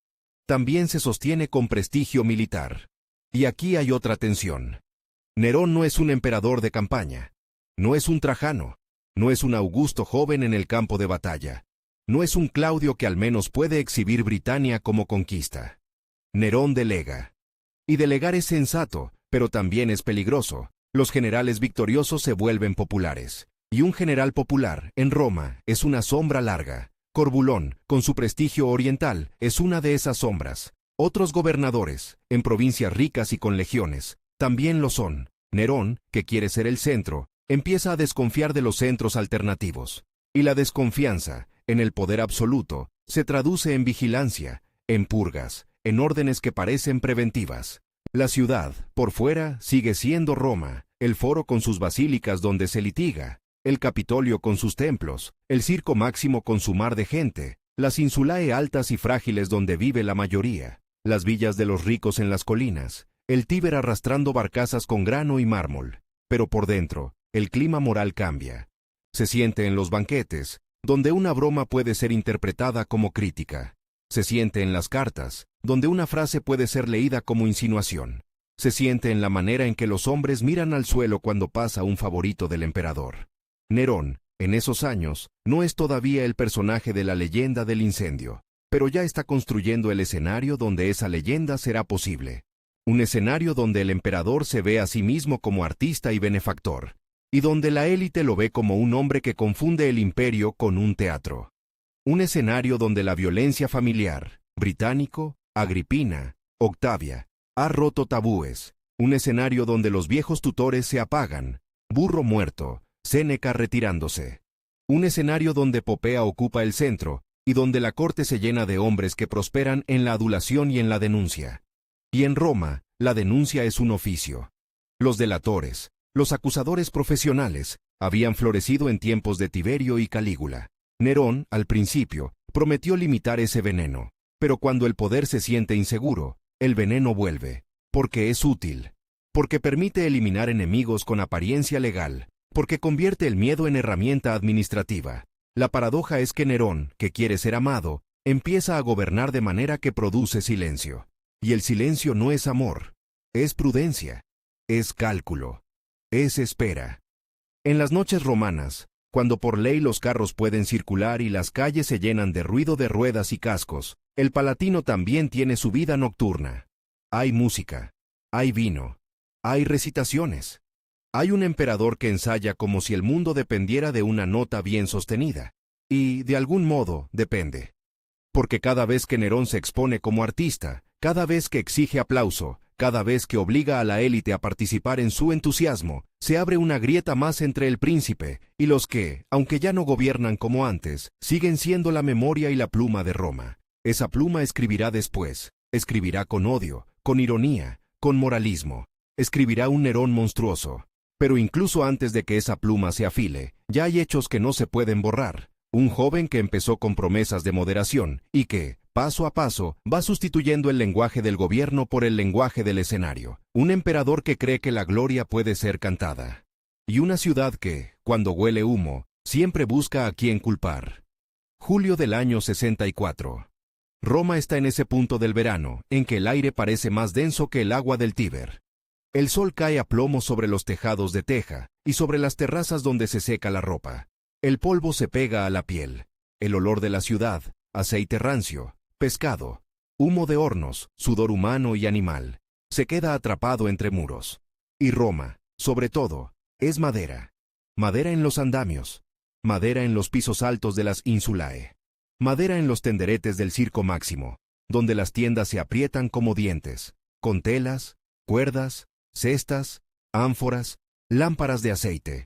Speaker 1: También se sostiene con prestigio militar. Y aquí hay otra tensión. Nerón no es un emperador de campaña. No es un Trajano. No es un Augusto joven en el campo de batalla. No es un Claudio que al menos puede exhibir Britania como conquista. Nerón delega. Y delegar es sensato, pero también es peligroso. Los generales victoriosos se vuelven populares. Y un general popular, en Roma, es una sombra larga. Corbulón, con su prestigio oriental, es una de esas sombras. Otros gobernadores, en provincias ricas y con legiones, también lo son. Nerón, que quiere ser el centro, empieza a desconfiar de los centros alternativos. Y la desconfianza, en el poder absoluto, se traduce en vigilancia, en purgas, en órdenes que parecen preventivas. La ciudad, por fuera, sigue siendo Roma, el foro con sus basílicas donde se litiga, el Capitolio con sus templos, el Circo Máximo con su mar de gente, las insulae altas y frágiles donde vive la mayoría, las villas de los ricos en las colinas, el Tíber arrastrando barcazas con grano y mármol. Pero por dentro, el clima moral cambia. Se siente en los banquetes, donde una broma puede ser interpretada como crítica. Se siente en las cartas, donde una frase puede ser leída como insinuación. Se siente en la manera en que los hombres miran al suelo cuando pasa un favorito del emperador. Nerón, en esos años, no es todavía el personaje de la leyenda del incendio, pero ya está construyendo el escenario donde esa leyenda será posible. Un escenario donde el emperador se ve a sí mismo como artista y benefactor, y donde la élite lo ve como un hombre que confunde el imperio con un teatro. Un escenario donde la violencia familiar, Británico, Agripina, Octavia, ha roto tabúes. Un escenario donde los viejos tutores se apagan, Burro muerto, Séneca retirándose. Un escenario donde Popea ocupa el centro, y donde la corte se llena de hombres que prosperan en la adulación y en la denuncia. Y en Roma, la denuncia es un oficio. Los delatores, los acusadores profesionales, habían florecido en tiempos de Tiberio y Calígula. Nerón, al principio, prometió limitar ese veneno, pero cuando el poder se siente inseguro, el veneno vuelve, porque es útil, porque permite eliminar enemigos con apariencia legal, porque convierte el miedo en herramienta administrativa. La paradoja es que Nerón, que quiere ser amado, empieza a gobernar de manera que produce silencio. Y el silencio no es amor, es prudencia, es cálculo, es espera. En las noches romanas, cuando por ley los carros pueden circular y las calles se llenan de ruido de ruedas y cascos, el Palatino también tiene su vida nocturna. Hay música, hay vino, hay recitaciones. Hay un emperador que ensaya como si el mundo dependiera de una nota bien sostenida. Y, de algún modo, depende. Porque cada vez que Nerón se expone como artista, cada vez que exige aplauso, cada vez que obliga a la élite a participar en su entusiasmo, se abre una grieta más entre el príncipe y los que, aunque ya no gobiernan como antes, siguen siendo la memoria y la pluma de Roma. Esa pluma escribirá después, escribirá con odio, con ironía, con moralismo. Escribirá un Nerón monstruoso. Pero incluso antes de que esa pluma se afile, ya hay hechos que no se pueden borrar. Un joven que empezó con promesas de moderación y que, paso a paso, va sustituyendo el lenguaje del gobierno por el lenguaje del escenario. Un emperador que cree que la gloria puede ser cantada. Y una ciudad que, cuando huele humo, siempre busca a quién culpar. Julio del año 64. Roma está en ese punto del verano, en que el aire parece más denso que el agua del Tíber. El sol cae a plomo sobre los tejados de teja y sobre las terrazas donde se seca la ropa. El polvo se pega a la piel. El olor de la ciudad, aceite rancio, pescado, humo de hornos, sudor humano y animal, se queda atrapado entre muros. Y Roma, sobre todo, es madera. Madera en los andamios, madera en los pisos altos de las insulae, madera en los tenderetes del Circo Máximo, donde las tiendas se aprietan como dientes, con telas, cuerdas, cestas, ánforas, lámparas de aceite.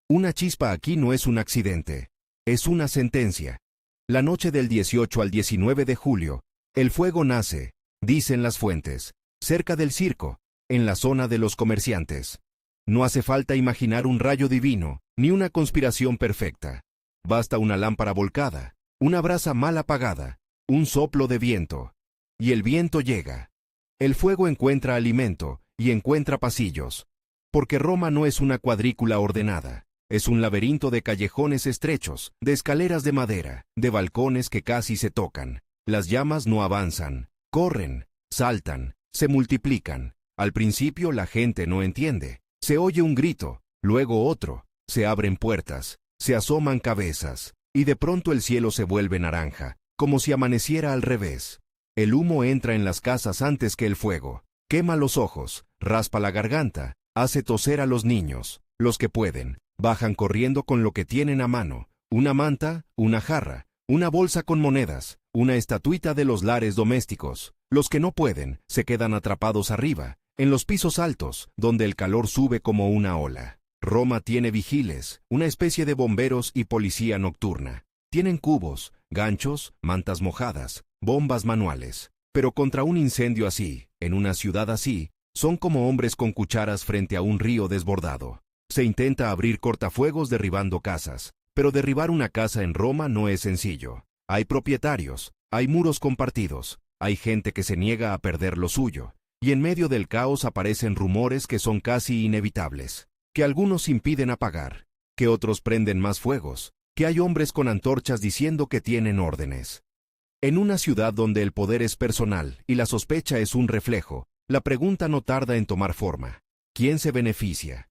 Speaker 1: Una chispa aquí no es un accidente, es una sentencia. La noche del 18 al 19 de julio, el fuego nace, dicen las fuentes, cerca del circo, en la zona de los comerciantes. No hace falta imaginar un rayo divino, ni una conspiración perfecta. Basta una lámpara volcada, una brasa mal apagada, un soplo de viento. Y el viento llega. El fuego encuentra alimento y encuentra pasillos. Porque Roma no es una cuadrícula ordenada. Es un laberinto de callejones estrechos, de escaleras de madera, de balcones que casi se tocan. Las llamas no avanzan, corren, saltan, se multiplican. Al principio la gente no entiende. Se oye un grito, luego otro, se abren puertas, se asoman cabezas, y de pronto el cielo se vuelve naranja, como si amaneciera al revés. El humo entra en las casas antes que el fuego, quema los ojos, raspa la garganta, hace toser a los niños. Los que pueden, bajan corriendo con lo que tienen a mano, una manta, una jarra, una bolsa con monedas, una estatuita de los lares domésticos. Los que no pueden, se quedan atrapados arriba, en los pisos altos, donde el calor sube como una ola. Roma tiene vigiles, una especie de bomberos y policía nocturna. Tienen cubos, ganchos, mantas mojadas, bombas manuales. Pero contra un incendio así, en una ciudad así, son como hombres con cucharas frente a un río desbordado. Se intenta abrir cortafuegos derribando casas, pero derribar una casa en Roma no es sencillo. Hay propietarios, hay muros compartidos, hay gente que se niega a perder lo suyo, y en medio del caos aparecen rumores que son casi inevitables, que algunos impiden apagar, que otros prenden más fuegos, que hay hombres con antorchas diciendo que tienen órdenes. En una ciudad donde el poder es personal y la sospecha es un reflejo, la pregunta no tarda en tomar forma. ¿Quién se beneficia?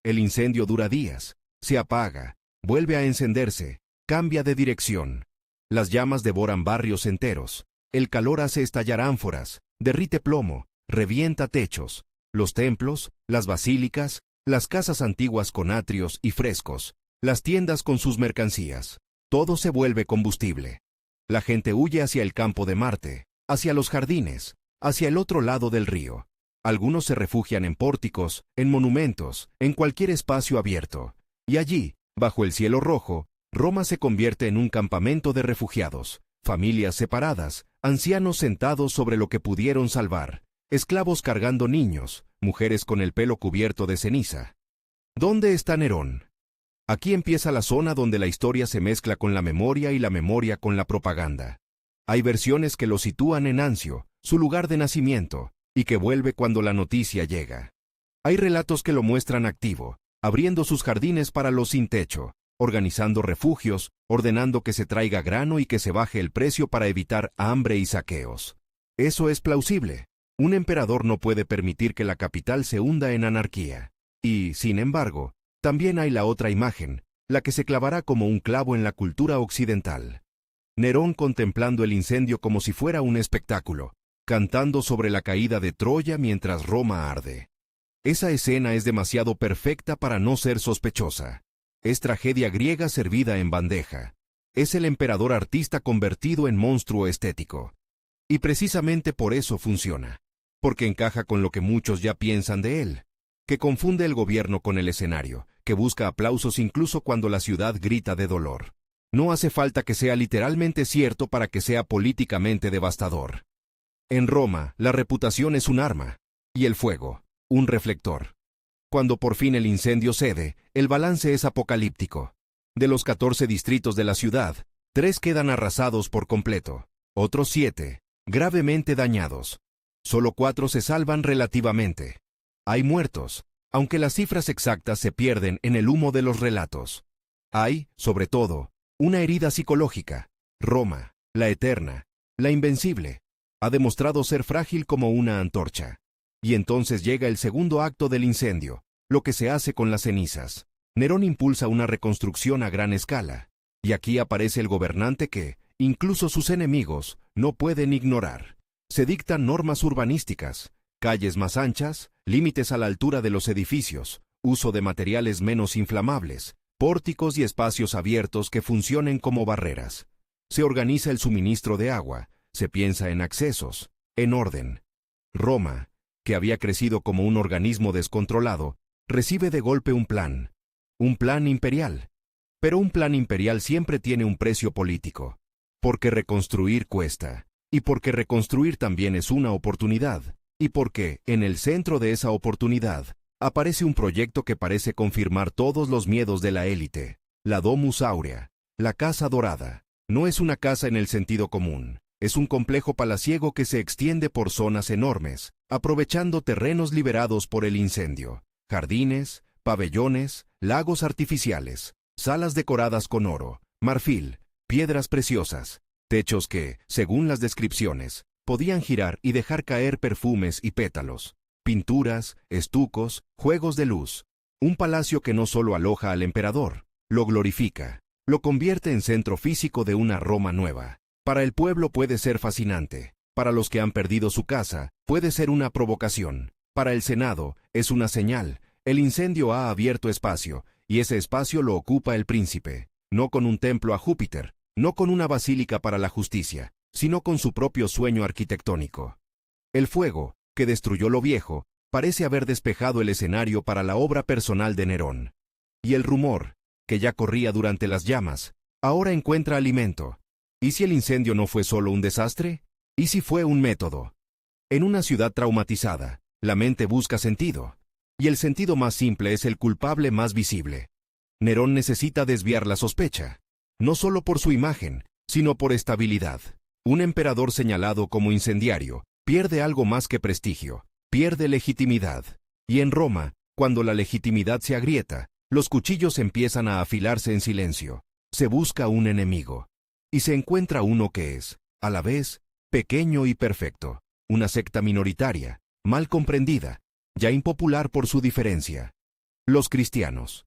Speaker 1: El incendio dura días, se apaga, vuelve a encenderse, cambia de dirección. Las llamas devoran barrios enteros, el calor hace estallar ánforas, derrite plomo, revienta techos, los templos, las basílicas, las casas antiguas con atrios y frescos, las tiendas con sus mercancías. Todo se vuelve combustible. La gente huye hacia el campo de Marte, hacia los jardines, hacia el otro lado del río. Algunos se refugian en pórticos, en monumentos, en cualquier espacio abierto. Y allí, bajo el cielo rojo, Roma se convierte en un campamento de refugiados, familias separadas, ancianos sentados sobre lo que pudieron salvar, esclavos cargando niños, mujeres con el pelo cubierto de ceniza. ¿Dónde está Nerón? Aquí empieza la zona donde la historia se mezcla con la memoria y la memoria con la propaganda. Hay versiones que lo sitúan en Anzio, su lugar de nacimiento, y que vuelve cuando la noticia llega. Hay relatos que lo muestran activo, abriendo sus jardines para los sin techo, organizando refugios, ordenando que se traiga grano y que se baje el precio para evitar hambre y saqueos. Eso es plausible. Un emperador no puede permitir que la capital se hunda en anarquía. Y, sin embargo, también hay la otra imagen, la que se clavará como un clavo en la cultura occidental. Nerón contemplando el incendio como si fuera un espectáculo, cantando sobre la caída de Troya mientras Roma arde. Esa escena es demasiado perfecta para no ser sospechosa. Es tragedia griega servida en bandeja. Es el emperador artista convertido en monstruo estético. Y precisamente por eso funciona. Porque encaja con lo que muchos ya piensan de él. Que confunde el gobierno con el escenario, que busca aplausos incluso cuando la ciudad grita de dolor. No hace falta que sea literalmente cierto para que sea políticamente devastador. En Roma, la reputación es un arma, y el fuego, un reflector. Cuando por fin el incendio cede, el balance es apocalíptico. De los 14 distritos de la ciudad, 3 quedan arrasados por completo, otros 7, gravemente dañados. Solo 4 se salvan relativamente. Hay muertos, aunque las cifras exactas se pierden en el humo de los relatos. Hay, sobre todo, una herida psicológica. Roma, la eterna, la invencible, ha demostrado ser frágil como una antorcha. Y entonces llega el segundo acto del incendio, lo que se hace con las cenizas. Nerón impulsa una reconstrucción a gran escala. Y aquí aparece el gobernante que, incluso sus enemigos, no pueden ignorar. Se dictan normas urbanísticas, calles más anchas, límites a la altura de los edificios, uso de materiales menos inflamables, pórticos y espacios abiertos que funcionen como barreras. Se organiza el suministro de agua, se piensa en accesos, en orden. Roma, que había crecido como un organismo descontrolado, recibe de golpe un plan imperial. Pero un plan imperial siempre tiene un precio político, porque reconstruir cuesta, y porque reconstruir también es una oportunidad, y porque, en el centro de esa oportunidad, aparece un proyecto que parece confirmar todos los miedos de la élite: la Domus Aurea, la Casa Dorada. No es una casa en el sentido común. Es un complejo palaciego que se extiende por zonas enormes, aprovechando terrenos liberados por el incendio. Jardines, pabellones, lagos artificiales, salas decoradas con oro, marfil, piedras preciosas, techos que, según las descripciones, podían girar y dejar caer perfumes y pétalos, pinturas, estucos, juegos de luz. Un palacio que no solo aloja al emperador, lo glorifica, lo convierte en centro físico de una Roma nueva. Para el pueblo puede ser fascinante. Para los que han perdido su casa, puede ser una provocación. Para el Senado, es una señal. El incendio ha abierto espacio, y ese espacio lo ocupa el príncipe. No con un templo a Júpiter, no con una basílica para la justicia, sino con su propio sueño arquitectónico. El fuego, que destruyó lo viejo, parece haber despejado el escenario para la obra personal de Nerón. Y el rumor, que ya corría durante las llamas, ahora encuentra alimento. ¿Y si el incendio no fue solo un desastre? ¿Y si fue un método? En una ciudad traumatizada, la mente busca sentido. Y el sentido más simple es el culpable más visible. Nerón necesita desviar la sospecha, no solo por su imagen, sino por estabilidad. Un emperador señalado como incendiario pierde algo más que prestigio, pierde legitimidad. Y en Roma, cuando la legitimidad se agrieta, los cuchillos empiezan a afilarse en silencio. Se busca un enemigo. Y se encuentra uno que es, a la vez, pequeño y perfecto. Una secta minoritaria, mal comprendida, ya impopular por su diferencia. Los cristianos.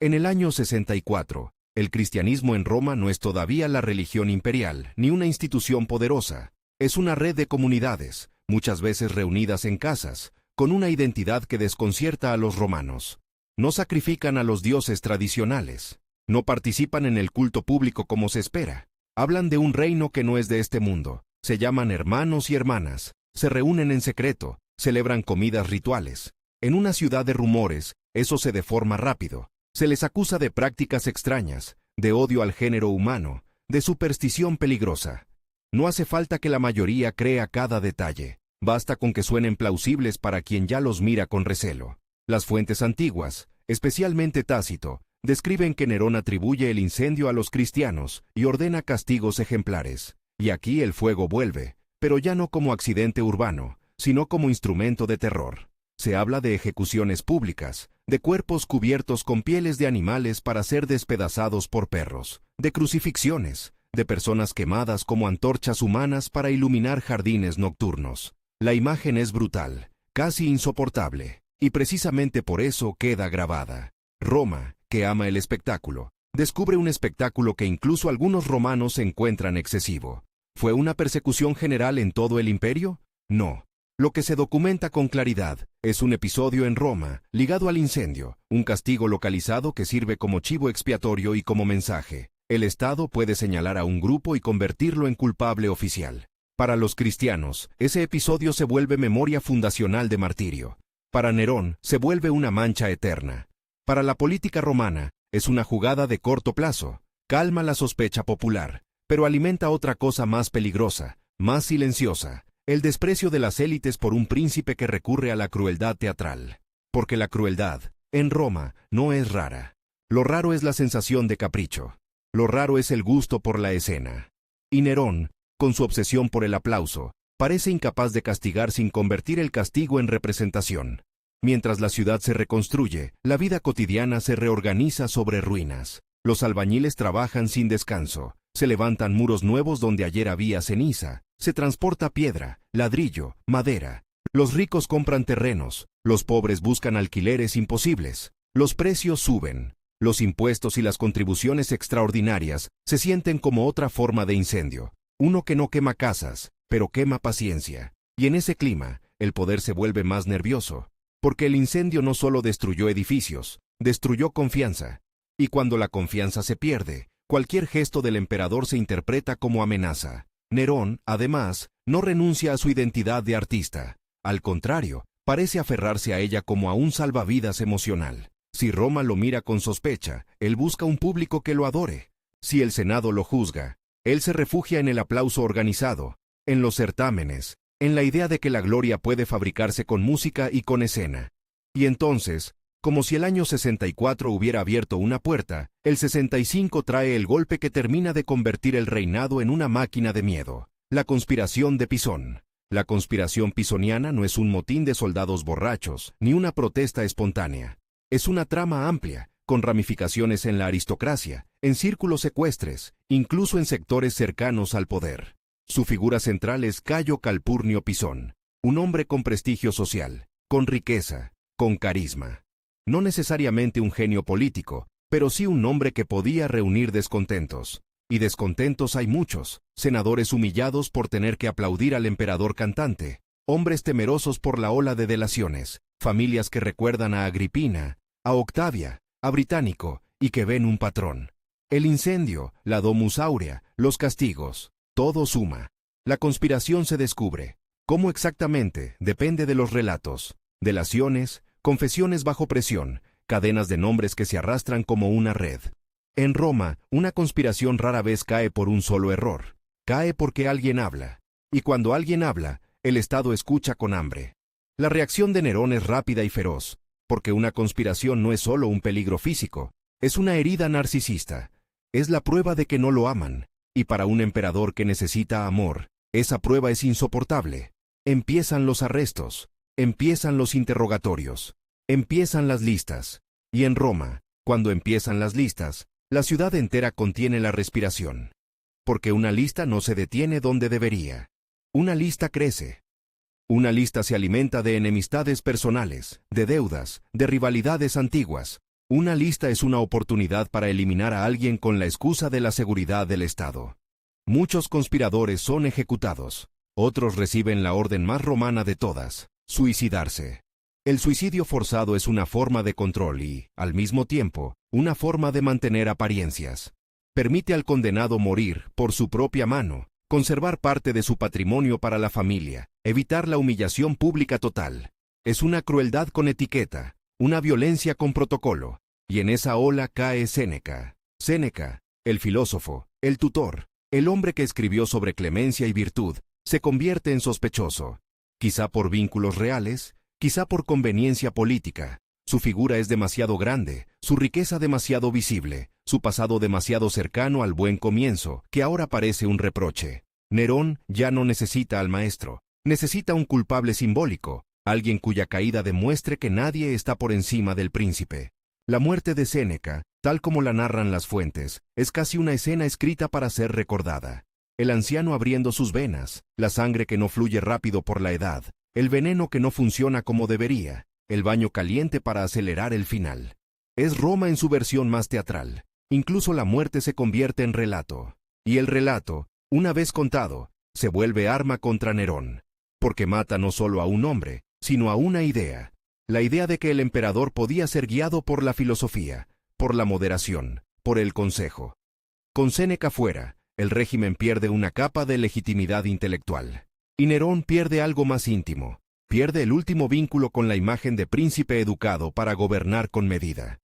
Speaker 1: En el año 64, el cristianismo en Roma no es todavía la religión imperial, ni una institución poderosa. Es una red de comunidades, muchas veces reunidas en casas, con una identidad que desconcierta a los romanos. No sacrifican a los dioses tradicionales. No participan en el culto público como se espera. Hablan de un reino que no es de este mundo. Se llaman hermanos y hermanas. Se reúnen en secreto. Celebran comidas rituales. En una ciudad de rumores, eso se deforma rápido. Se les acusa de prácticas extrañas, de odio al género humano, de superstición peligrosa. No hace falta que la mayoría crea cada detalle. Basta con que suenen plausibles para quien ya los mira con recelo. Las fuentes antiguas, especialmente Tácito, describen que Nerón atribuye el incendio a los cristianos y ordena castigos ejemplares. Y aquí el fuego vuelve, pero ya no como accidente urbano, sino como instrumento de terror. Se habla de ejecuciones públicas, de cuerpos cubiertos con pieles de animales para ser despedazados por perros, de crucifixiones, de personas quemadas como antorchas humanas para iluminar jardines nocturnos. La imagen es brutal, casi insoportable, y precisamente por eso queda grabada. Roma, que ama el espectáculo, descubre un espectáculo que incluso algunos romanos encuentran excesivo. ¿Fue una persecución general en todo el imperio? No. Lo que se documenta con claridad es un episodio en Roma, ligado al incendio, un castigo localizado que sirve como chivo expiatorio y como mensaje. El Estado puede señalar a un grupo y convertirlo en culpable oficial. Para los cristianos, ese episodio se vuelve memoria fundacional de martirio. Para Nerón, se vuelve una mancha eterna. Para la política romana, es una jugada de corto plazo. Calma la sospecha popular, pero alimenta otra cosa más peligrosa, más silenciosa. El desprecio de las élites por un príncipe que recurre a la crueldad teatral. Porque la crueldad, en Roma, no es rara. Lo raro es la sensación de capricho. Lo raro es el gusto por la escena. Y Nerón, con su obsesión por el aplauso, parece incapaz de castigar sin convertir el castigo en representación. Mientras la ciudad se reconstruye, la vida cotidiana se reorganiza sobre ruinas. Los albañiles trabajan sin descanso. Se levantan muros nuevos donde ayer había ceniza. Se transporta piedra, ladrillo, madera. Los ricos compran terrenos. Los pobres buscan alquileres imposibles. Los precios suben. Los impuestos y las contribuciones extraordinarias se sienten como otra forma de incendio. Uno que no quema casas, pero quema paciencia. Y en ese clima, el poder se vuelve más nervioso. Porque el incendio no solo destruyó edificios, destruyó confianza. Y cuando la confianza se pierde, cualquier gesto del emperador se interpreta como amenaza. Nerón, además, no renuncia a su identidad de artista. Al contrario, parece aferrarse a ella como a un salvavidas emocional. Si Roma lo mira con sospecha, él busca un público que lo adore. Si el Senado lo juzga, él se refugia en el aplauso organizado, en los certámenes, en la idea de que la gloria puede fabricarse con música y con escena. Y entonces, como si el año 64 hubiera abierto una puerta, el 65 trae el golpe que termina de convertir el reinado en una máquina de miedo. La conspiración de Pisón. La conspiración pisoniana no es un motín de soldados borrachos, ni una protesta espontánea. Es una trama amplia, con ramificaciones en la aristocracia, en círculos ecuestres, incluso en sectores cercanos al poder. Su figura central es Cayo Calpurnio Pisón, un hombre con prestigio social, con riqueza, con carisma. No necesariamente un genio político, pero sí un hombre que podía reunir descontentos. Y descontentos hay muchos, senadores humillados por tener que aplaudir al emperador cantante, hombres temerosos por la ola de delaciones, familias que recuerdan a Agripina, a Octavia, a Británico, y que ven un patrón. El incendio, la Domus Aurea, los castigos, todo suma. La conspiración se descubre. ¿Cómo exactamente? Depende de los relatos. Delaciones, confesiones bajo presión, cadenas de nombres que se arrastran como una red. En Roma, una conspiración rara vez cae por un solo error. Cae porque alguien habla. Y cuando alguien habla, el Estado escucha con hambre. La reacción de Nerón es rápida y feroz, porque una conspiración no es solo un peligro físico, es una herida narcisista. Es la prueba de que no lo aman. Y para un emperador que necesita amor, esa prueba es insoportable. Empiezan los arrestos, empiezan los interrogatorios, empiezan las listas. Y en Roma, cuando empiezan las listas, la ciudad entera contiene la respiración. Porque una lista no se detiene donde debería. Una lista crece. Una lista se alimenta de enemistades personales, de deudas, de rivalidades antiguas. Una lista es una oportunidad para eliminar a alguien con la excusa de la seguridad del Estado. Muchos conspiradores son ejecutados. Otros reciben la orden más romana de todas: suicidarse. El suicidio forzado es una forma de control y, al mismo tiempo, una forma de mantener apariencias. Permite al condenado morir por su propia mano, conservar parte de su patrimonio para la familia, evitar la humillación pública total. Es una crueldad con etiqueta, una violencia con protocolo. Y en esa ola cae Séneca. Séneca, el filósofo, el tutor, el hombre que escribió sobre clemencia y virtud, se convierte en sospechoso. Quizá por vínculos reales, quizá por conveniencia política. Su figura es demasiado grande, su riqueza demasiado visible, su pasado demasiado cercano al buen comienzo, que ahora parece un reproche. Nerón ya no necesita al maestro, necesita un culpable simbólico, alguien cuya caída demuestre que nadie está por encima del príncipe. La muerte de Séneca, tal como la narran las fuentes, es casi una escena escrita para ser recordada. El anciano abriendo sus venas, la sangre que no fluye rápido por la edad, el veneno que no funciona como debería, el baño caliente para acelerar el final. Es Roma en su versión más teatral. Incluso la muerte se convierte en relato. Y el relato, una vez contado, se vuelve arma contra Nerón. Porque mata no solo a un hombre, sino a una idea. La idea de que el emperador podía ser guiado por la filosofía, por la moderación, por el consejo. Con Séneca fuera, el régimen pierde una capa de legitimidad intelectual. Y Nerón pierde algo más íntimo. Pierde el último vínculo con la imagen de príncipe educado para gobernar con medida.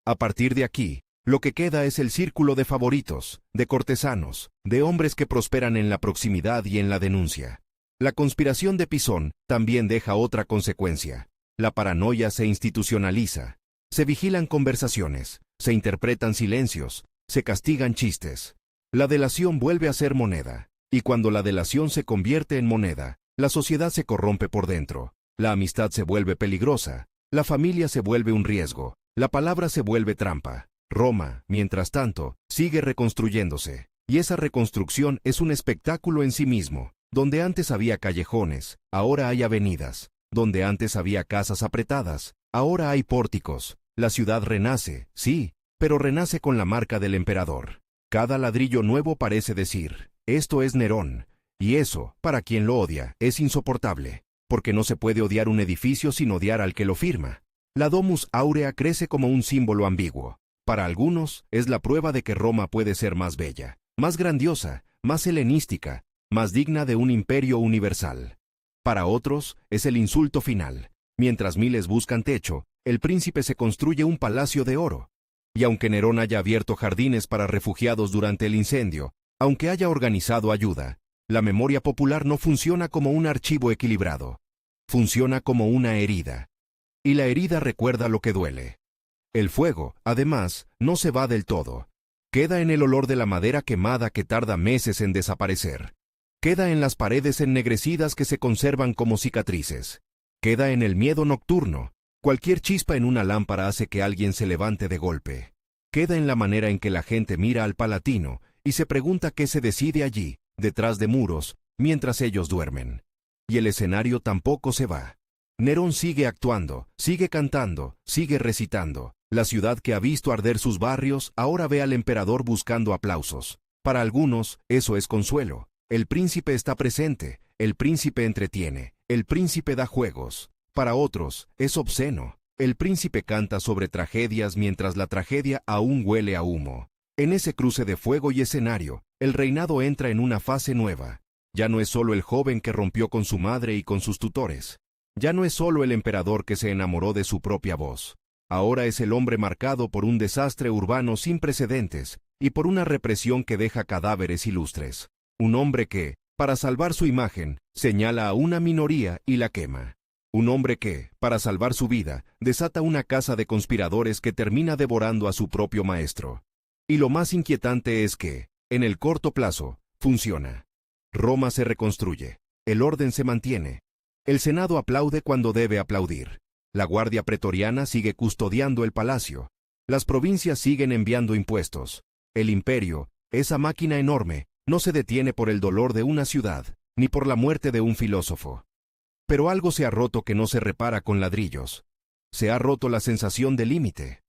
Speaker 1: A partir de aquí, lo que queda es el círculo de favoritos, de cortesanos, de hombres que prosperan en la proximidad y en la denuncia. La conspiración de Pisón también deja otra consecuencia. La paranoia se institucionaliza. Se vigilan conversaciones, se interpretan silencios, se castigan chistes. La delación vuelve a ser moneda. Y cuando la delación se convierte en moneda, la sociedad se corrompe por dentro, la amistad se vuelve peligrosa, la familia se vuelve un riesgo, la palabra se vuelve trampa. Roma, mientras tanto, sigue reconstruyéndose, y esa reconstrucción es un espectáculo en sí mismo. Donde antes había callejones, ahora hay avenidas. Donde antes había casas apretadas, ahora hay pórticos. La ciudad renace, sí, pero renace con la marca del emperador. Cada ladrillo nuevo parece decir: esto es Nerón. Y eso, para quien lo odia, es insoportable, porque no se puede odiar un edificio sin odiar al que lo firma. La Domus Aurea crece como un símbolo ambiguo. Para algunos, es la prueba de que Roma puede ser más bella, más grandiosa, más helenística, más digna de un imperio universal. Para otros, es el insulto final. Mientras miles buscan techo, el príncipe se construye un palacio de oro. Y aunque Nerón haya abierto jardines para refugiados durante el incendio, aunque haya organizado ayuda, la memoria popular no funciona como un archivo equilibrado. Funciona como una herida. y la herida recuerda lo que duele. El fuego, además, no se va del todo. Queda en el olor de la madera quemada que tarda meses en desaparecer. Queda en las paredes ennegrecidas que se conservan como cicatrices. Queda en el miedo nocturno. Cualquier chispa en una lámpara hace que alguien se levante de golpe. Queda en la manera en que la gente mira al Palatino y se pregunta qué se decide allí, detrás de muros, mientras ellos duermen. Y el escenario tampoco se va. Nerón sigue actuando, sigue cantando, sigue recitando. La ciudad que ha visto arder sus barrios ahora ve al emperador buscando aplausos. Para algunos, eso es consuelo. El príncipe está presente, el príncipe entretiene, el príncipe da juegos. Para otros, es obsceno. El príncipe canta sobre tragedias mientras la tragedia aún huele a humo. En ese cruce de fuego y escenario, el reinado entra en una fase nueva. Ya no es solo el joven que rompió con su madre y con sus tutores. Ya no es solo el emperador que se enamoró de su propia voz. Ahora es el hombre marcado por un desastre urbano sin precedentes y por una represión que deja cadáveres ilustres. Un hombre que, para salvar su imagen, señala a una minoría y la quema. Un hombre que, para salvar su vida, desata una casa de conspiradores que termina devorando a su propio maestro. Y lo más inquietante es que, en el corto plazo, funciona. Roma se reconstruye. El orden se mantiene. El Senado aplaude cuando debe aplaudir. La Guardia Pretoriana sigue custodiando el palacio. Las provincias siguen enviando impuestos. El imperio, esa máquina enorme, no se detiene por el dolor de una ciudad, ni por la muerte de un filósofo. Pero algo se ha roto que no se repara con ladrillos. Se ha roto la sensación de límite.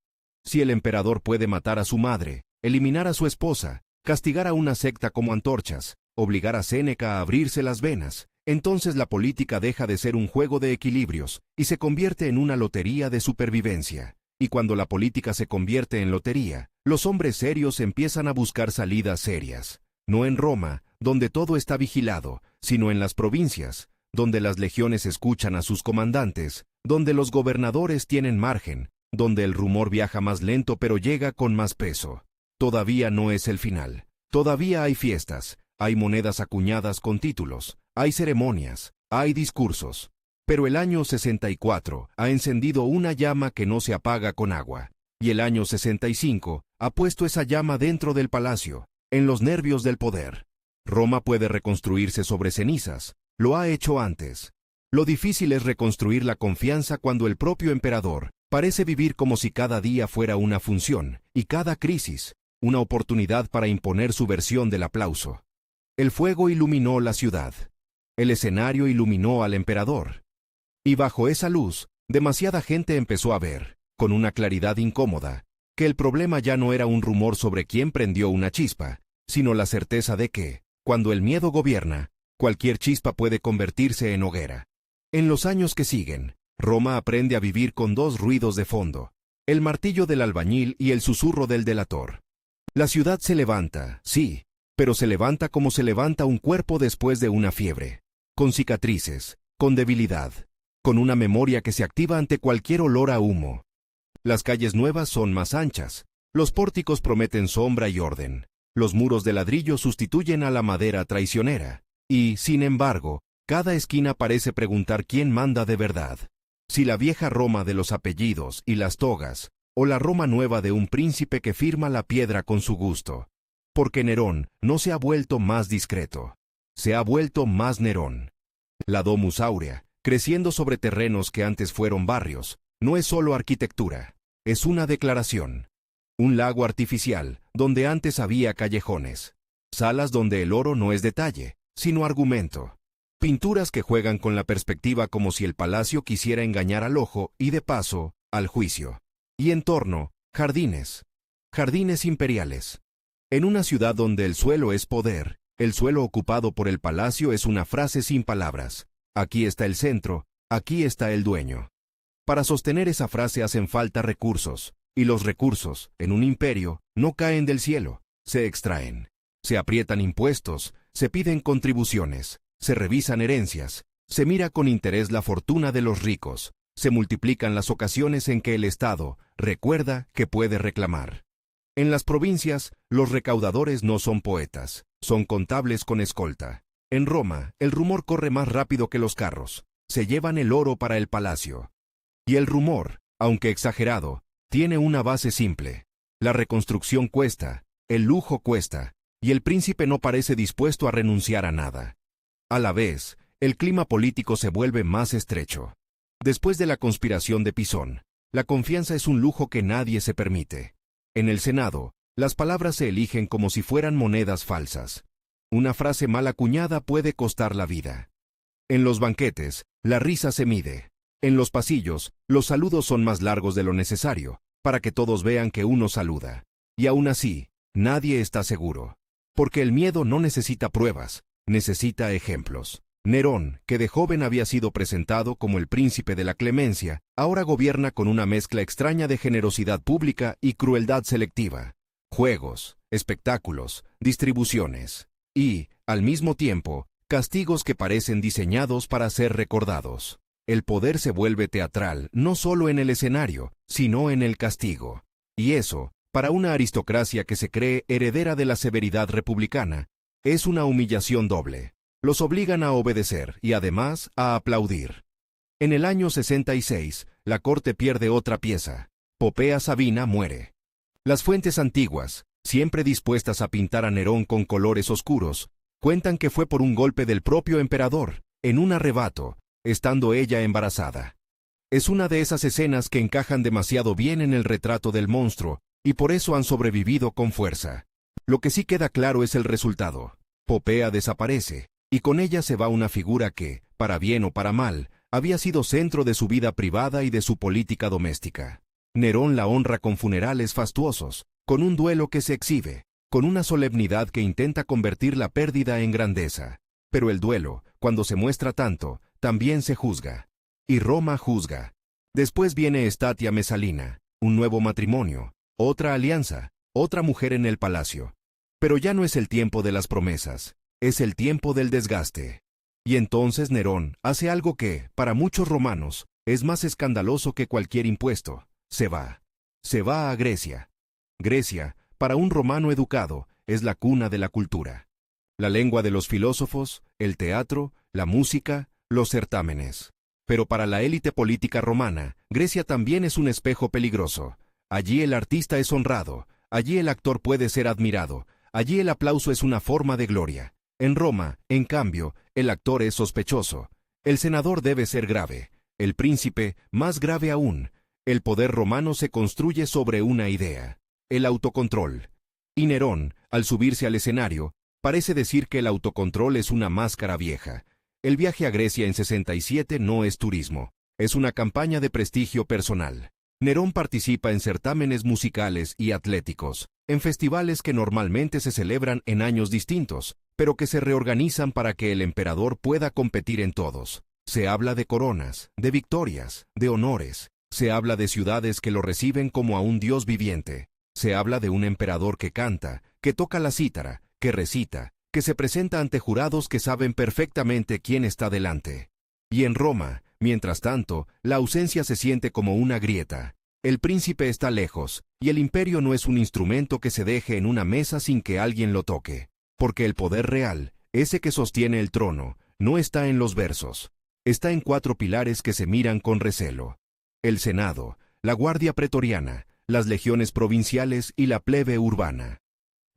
Speaker 1: Si el emperador puede matar a su madre, eliminar a su esposa, castigar a una secta como Antorchas, obligar a Séneca a abrirse las venas, entonces la política deja de ser un juego de equilibrios y se convierte en una lotería de supervivencia. Y cuando la política se convierte en lotería, los hombres serios empiezan a buscar salidas serias. No en Roma, donde todo está vigilado, sino en las provincias, donde las legiones escuchan a sus comandantes, donde los gobernadores tienen margen, donde el rumor viaja más lento pero llega con más peso. Todavía no es el final. Todavía hay fiestas, hay monedas acuñadas con títulos, hay ceremonias, hay discursos. Pero el año 64 ha encendido una llama que no se apaga con agua, y el año 65 ha puesto esa llama dentro del palacio, en los nervios del poder. Roma puede reconstruirse sobre cenizas, lo ha hecho antes. Lo difícil es reconstruir la confianza cuando el propio emperador parece vivir como si cada día fuera una función, y cada crisis, una oportunidad para imponer su versión del aplauso. El fuego iluminó la ciudad. El escenario iluminó al emperador. Y bajo esa luz, demasiada gente empezó a ver, con una claridad incómoda, que el problema ya no era un rumor sobre quién prendió una chispa, sino la certeza de que, cuando el miedo gobierna, cualquier chispa puede convertirse en hoguera. En los años que siguen, Roma aprende a vivir con dos ruidos de fondo, el martillo del albañil y el susurro del delator. La ciudad se levanta, sí, pero se levanta como se levanta un cuerpo después de una fiebre, con cicatrices, con debilidad, con una memoria que se activa ante cualquier olor a humo. Las calles nuevas son más anchas, los pórticos prometen sombra y orden, los muros de ladrillo sustituyen a la madera traicionera, y, sin embargo, cada esquina parece preguntar quién manda de verdad, si la vieja Roma de los apellidos y las togas, o la Roma nueva de un príncipe que firma la piedra con su gusto. Porque Nerón no se ha vuelto más discreto, se ha vuelto más Nerón. La Domus Aurea, creciendo sobre terrenos que antes fueron barrios, no es solo arquitectura, es una declaración. Un lago artificial, donde antes había callejones. Salas donde el oro no es detalle, sino argumento. Pinturas que juegan con la perspectiva como si el palacio quisiera engañar al ojo y, de paso, al juicio. Y en torno, jardines. Jardines imperiales. En una ciudad donde el suelo es poder, el suelo ocupado por el palacio es una frase sin palabras. Aquí está el centro, aquí está el dueño. Para sostener esa frase hacen falta recursos, y los recursos, en un imperio, no caen del cielo, se extraen. Se aprietan impuestos, se piden contribuciones, se revisan herencias, se mira con interés la fortuna de los ricos, se multiplican las ocasiones en que el Estado recuerda que puede reclamar. En las provincias, los recaudadores no son poetas, son contables con escolta. En Roma, el rumor corre más rápido que los carros. Se llevan el oro para el palacio. Y el rumor, aunque exagerado, tiene una base simple. La reconstrucción cuesta, el lujo cuesta, y el príncipe no parece dispuesto a renunciar a nada. A la vez, el clima político se vuelve más estrecho. Después de la conspiración de Pisón, la confianza es un lujo que nadie se permite. En el Senado, las palabras se eligen como si fueran monedas falsas. Una frase mal acuñada puede costar la vida. En los banquetes, la risa se mide. En los pasillos, los saludos son más largos de lo necesario, para que todos vean que uno saluda. Y aún así, nadie está seguro. Porque el miedo no necesita pruebas, necesita ejemplos. Nerón, que de joven había sido presentado como el príncipe de la clemencia, ahora gobierna con una mezcla extraña de generosidad pública y crueldad selectiva. Juegos, espectáculos, distribuciones. Y, al mismo tiempo, castigos que parecen diseñados para ser recordados. El poder se vuelve teatral no solo en el escenario, sino en el castigo. Y eso, para una aristocracia que se cree heredera de la severidad republicana, es una humillación doble. Los obligan a obedecer y además a aplaudir. En el año 66, la corte pierde otra pieza. Popea Sabina muere. Las fuentes antiguas, siempre dispuestas a pintar a Nerón con colores oscuros, cuentan que fue por un golpe del propio emperador, en un arrebato, estando ella embarazada. Es una de esas escenas que encajan demasiado bien en el retrato del monstruo, y por eso han sobrevivido con fuerza. Lo que sí queda claro es el resultado. Popea desaparece, y con ella se va una figura que, para bien o para mal, había sido centro de su vida privada y de su política doméstica. Nerón la honra con funerales fastuosos, con un duelo que se exhibe, con una solemnidad que intenta convertir la pérdida en grandeza. Pero el duelo, cuando se muestra tanto, también se juzga. Y Roma juzga. Después viene Estatia Mesalina, un nuevo matrimonio, otra alianza, otra mujer en el palacio. Pero ya no es el tiempo de las promesas, es el tiempo del desgaste. Y entonces Nerón hace algo que, para muchos romanos, es más escandaloso que cualquier impuesto. Se va. Se va a Grecia. Grecia, para un romano educado, es la cuna de la cultura. La lengua de los filósofos, el teatro, la música, los certámenes. Pero para la élite política romana, Grecia también es un espejo peligroso. Allí el artista es honrado, allí el actor puede ser admirado, allí el aplauso es una forma de gloria. En Roma, en cambio, el actor es sospechoso. El senador debe ser grave, el príncipe más grave aún. El poder romano se construye sobre una idea, el autocontrol. Y Nerón, al subirse al escenario, parece decir que el autocontrol es una máscara vieja. El viaje a Grecia en 67 no es turismo, es una campaña de prestigio personal. Nerón participa en certámenes musicales y atléticos, en festivales que normalmente se celebran en años distintos, pero que se reorganizan para que el emperador pueda competir en todos. Se habla de coronas, de victorias, de honores. Se habla de ciudades que lo reciben como a un dios viviente. Se habla de un emperador que canta, que toca la cítara, que recita, que se presenta ante jurados que saben perfectamente quién está delante. Y en Roma, mientras tanto, la ausencia se siente como una grieta. El príncipe está lejos, y el imperio no es un instrumento que se deje en una mesa sin que alguien lo toque. Porque el poder real, ese que sostiene el trono, no está en los versos. Está en 4 pilares que se miran con recelo. El Senado, la Guardia Pretoriana, las legiones provinciales y la plebe urbana.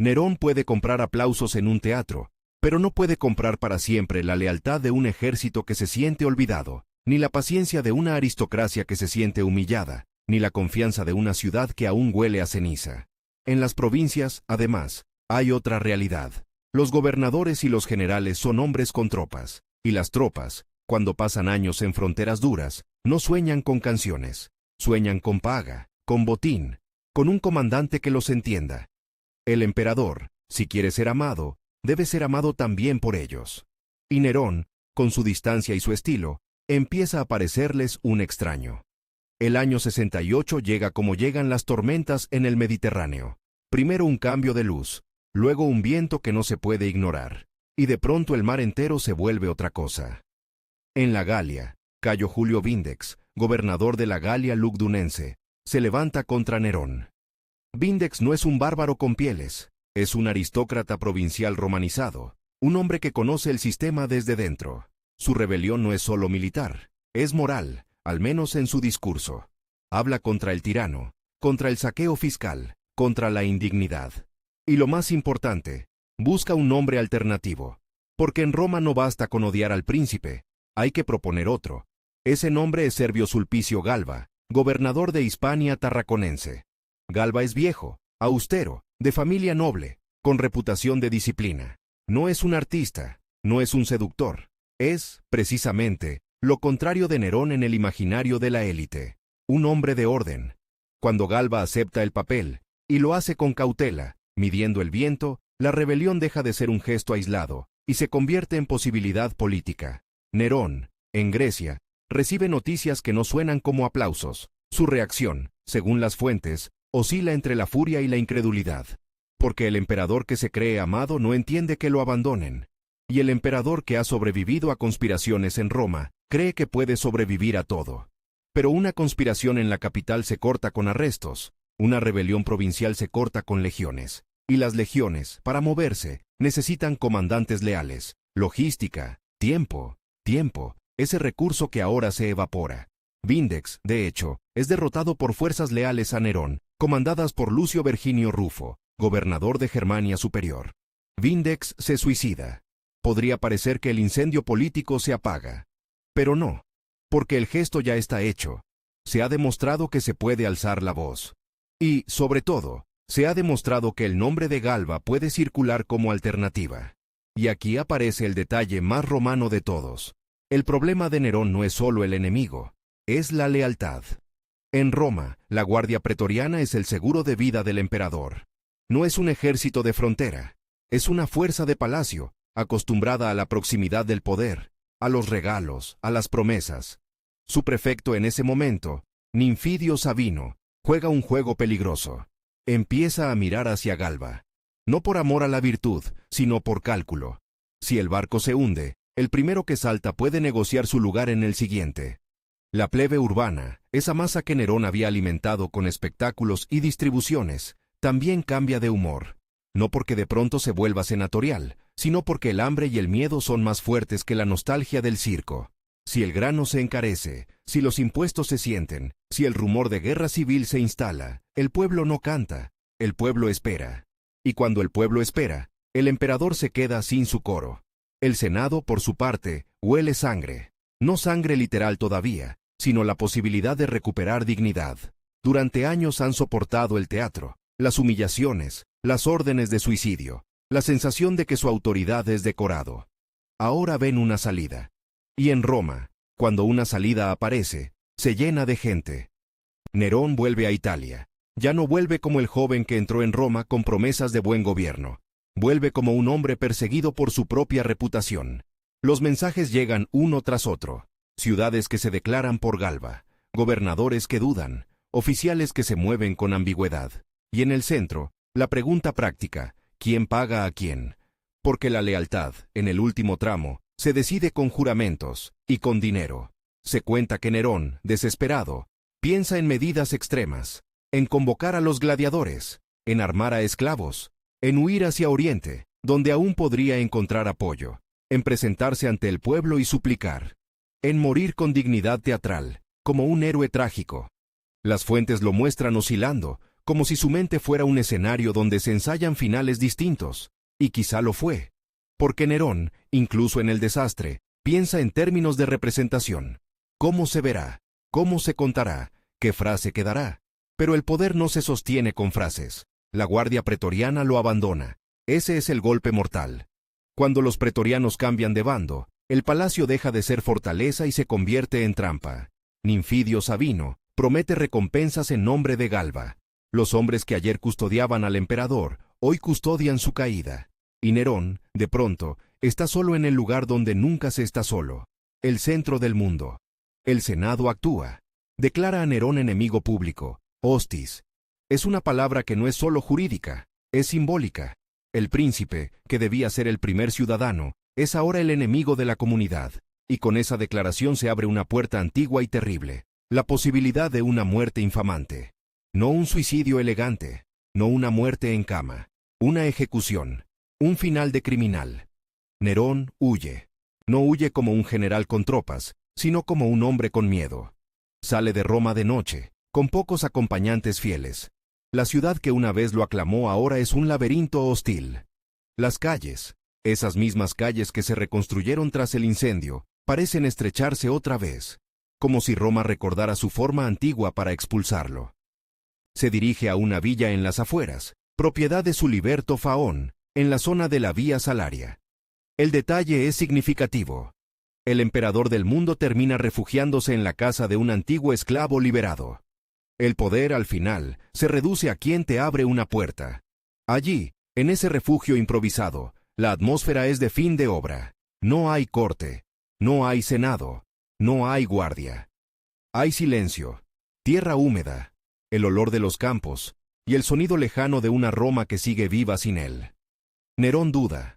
Speaker 1: Nerón puede comprar aplausos en un teatro, pero no puede comprar para siempre la lealtad de un ejército que se siente olvidado, ni la paciencia de una aristocracia que se siente humillada, ni la confianza de una ciudad que aún huele a ceniza. En las provincias, además, hay otra realidad. Los gobernadores y los generales son hombres con tropas, y las tropas, cuando pasan años en fronteras duras, no sueñan con canciones, sueñan con paga, con botín, con un comandante que los entienda. El emperador, si quiere ser amado, debe ser amado también por ellos. Y Nerón, con su distancia y su estilo, empieza a parecerles un extraño. El año 68 llega como llegan las tormentas en el Mediterráneo. Primero un cambio de luz, luego un viento que no se puede ignorar, y de pronto el mar entero se vuelve otra cosa. En la Galia, Cayo Julio Vindex, gobernador de la Galia Lugdunense, se levanta contra Nerón. Vindex no es un bárbaro con pieles, es un aristócrata provincial romanizado, un hombre que conoce el sistema desde dentro. Su rebelión no es solo militar, es moral, al menos en su discurso. Habla contra el tirano, contra el saqueo fiscal, contra la indignidad. Y lo más importante, busca un nombre alternativo. Porque en Roma no basta con odiar al príncipe, hay que proponer otro. Ese nombre es Servio Sulpicio Galba, gobernador de Hispania tarraconense. Galba es viejo, austero, de familia noble, con reputación de disciplina. No es un artista, no es un seductor. Es, precisamente, lo contrario de Nerón en el imaginario de la élite. Un hombre de orden. Cuando Galba acepta el papel, y lo hace con cautela, midiendo el viento, la rebelión deja de ser un gesto aislado, y se convierte en posibilidad política. Nerón, en Grecia, recibe noticias que no suenan como aplausos. Su reacción, según las fuentes, oscila entre la furia y la incredulidad. Porque el emperador que se cree amado no entiende que lo abandonen. Y el emperador que ha sobrevivido a conspiraciones en Roma, cree que puede sobrevivir a todo. Pero una conspiración en la capital se corta con arrestos, una rebelión provincial se corta con legiones. Y las legiones, para moverse, necesitan comandantes leales, logística, tiempo, ese recurso que ahora se evapora. Vindex, de hecho, es derrotado por fuerzas leales a Nerón, comandadas por Lucio Verginio Rufo, gobernador de Germania Superior. Vindex se suicida. Podría parecer que el incendio político se apaga. Pero no, porque el gesto ya está hecho. Se ha demostrado que se puede alzar la voz. Y, sobre todo, se ha demostrado que el nombre de Galba puede circular como alternativa. Y aquí aparece el detalle más romano de todos. El problema de Nerón no es solo el enemigo, es la lealtad. En Roma, la guardia pretoriana es el seguro de vida del emperador. No es un ejército de frontera, es una fuerza de palacio, acostumbrada a la proximidad del poder, a los regalos, a las promesas. Su prefecto en ese momento, Ninfidio Sabino, juega un juego peligroso. Empieza a mirar hacia Galba. No por amor a la virtud, sino por cálculo. Si el barco se hunde, el primero que salta puede negociar su lugar en el siguiente. La plebe urbana, esa masa que Nerón había alimentado con espectáculos y distribuciones, también cambia de humor. No porque de pronto se vuelva senatorial, sino porque el hambre y el miedo son más fuertes que la nostalgia del circo. Si el grano se encarece, si los impuestos se sienten, si el rumor de guerra civil se instala, el pueblo no canta, el pueblo espera. Y cuando el pueblo espera, el emperador se queda sin su coro. El Senado, por su parte, huele sangre. No sangre literal todavía, sino la posibilidad de recuperar dignidad. Durante años han soportado el teatro, las humillaciones, las órdenes de suicidio, la sensación de que su autoridad es decorado. Ahora ven una salida. Y en Roma, cuando una salida aparece, se llena de gente. Nerón vuelve a Italia. Ya no vuelve como el joven que entró en Roma con promesas de buen gobierno. Vuelve como un hombre perseguido por su propia reputación. Los mensajes llegan uno tras otro. Ciudades que se declaran por Galba, gobernadores que dudan, oficiales que se mueven con ambigüedad. Y en el centro, la pregunta práctica, ¿quién paga a quién? Porque la lealtad, en el último tramo, se decide con juramentos y con dinero. Se cuenta que Nerón, desesperado, piensa en medidas extremas, en convocar a los gladiadores, en armar a esclavos, en huir hacia Oriente, donde aún podría encontrar apoyo, en presentarse ante el pueblo y suplicar, en morir con dignidad teatral, como un héroe trágico. Las fuentes lo muestran oscilando, como si su mente fuera un escenario donde se ensayan finales distintos, y quizá lo fue. Porque Nerón, incluso en el desastre, piensa en términos de representación. ¿Cómo se verá? ¿Cómo se contará? ¿Qué frase quedará? Pero el poder no se sostiene con frases. La guardia pretoriana lo abandona. Ese es el golpe mortal. Cuando los pretorianos cambian de bando, el palacio deja de ser fortaleza y se convierte en trampa. Ninfidio Sabino promete recompensas en nombre de Galba. Los hombres que ayer custodiaban al emperador, hoy custodian su caída. Y Nerón, de pronto, está solo en el lugar donde nunca se está solo, el centro del mundo. El Senado actúa. Declara a Nerón enemigo público, hostis. Es una palabra que no es solo jurídica, es simbólica. El príncipe, que debía ser el primer ciudadano, es ahora el enemigo de la comunidad. Y con esa declaración se abre una puerta antigua y terrible, la posibilidad de una muerte infamante. No un suicidio elegante, no una muerte en cama, una ejecución. Un final de criminal. Nerón huye. No huye como un general con tropas, sino como un hombre con miedo. Sale de Roma de noche, con pocos acompañantes fieles. La ciudad que una vez lo aclamó ahora es un laberinto hostil. Las calles, esas mismas calles que se reconstruyeron tras el incendio, parecen estrecharse otra vez, como si Roma recordara su forma antigua para expulsarlo. Se dirige a una villa en las afueras, propiedad de Suliberto Faón, en la zona de la Vía Salaria. El detalle es significativo. El emperador del mundo termina refugiándose en la casa de un antiguo esclavo liberado. El poder, al final, se reduce a quien te abre una puerta. Allí, en ese refugio improvisado, la atmósfera es de fin de obra. No hay corte, no hay senado, no hay guardia. Hay silencio, tierra húmeda, el olor de los campos, y el sonido lejano de una Roma que sigue viva sin él. Nerón duda.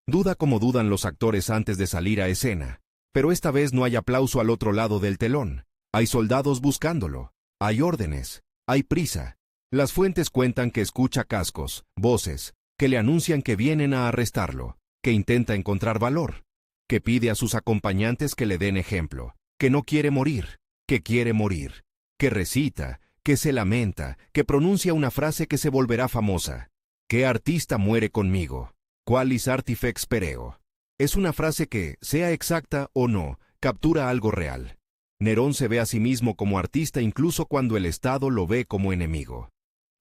Speaker 1: Duda como dudan los actores antes de salir a escena, pero esta vez no hay aplauso al otro lado del telón. Hay soldados buscándolo, hay órdenes, hay prisa. Las fuentes cuentan que escucha cascos, voces, que le anuncian que vienen a arrestarlo, que intenta encontrar valor, que pide a sus acompañantes que le den ejemplo, que no quiere morir, que quiere morir, que recita, que se lamenta, que pronuncia una frase que se volverá famosa. ¿Qué artista muere conmigo? Qualis artifex pereo. Es una frase que, sea exacta o no, captura algo real. Nerón se ve a sí mismo como artista incluso cuando el Estado lo ve como enemigo.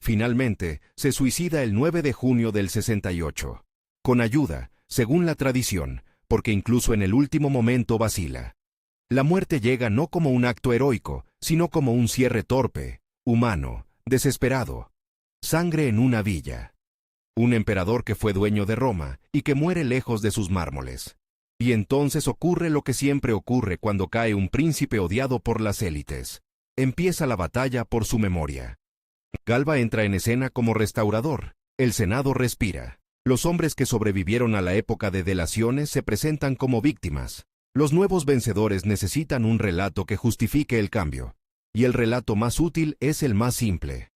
Speaker 1: Finalmente, se suicida el 9 de junio del 68. Con ayuda, según la tradición, porque incluso en el último momento vacila. La muerte llega no como un acto heroico, sino como un cierre torpe, humano, desesperado. Sangre en una villa. Un emperador que fue dueño de Roma y que muere lejos de sus mármoles. Y entonces ocurre lo que siempre ocurre cuando cae un príncipe odiado por las élites. Empieza la batalla por su memoria. Galba entra en escena como restaurador. El Senado respira. Los hombres que sobrevivieron a la época de delaciones se presentan como víctimas. Los nuevos vencedores necesitan un relato que justifique el cambio. Y el relato más útil es el más simple.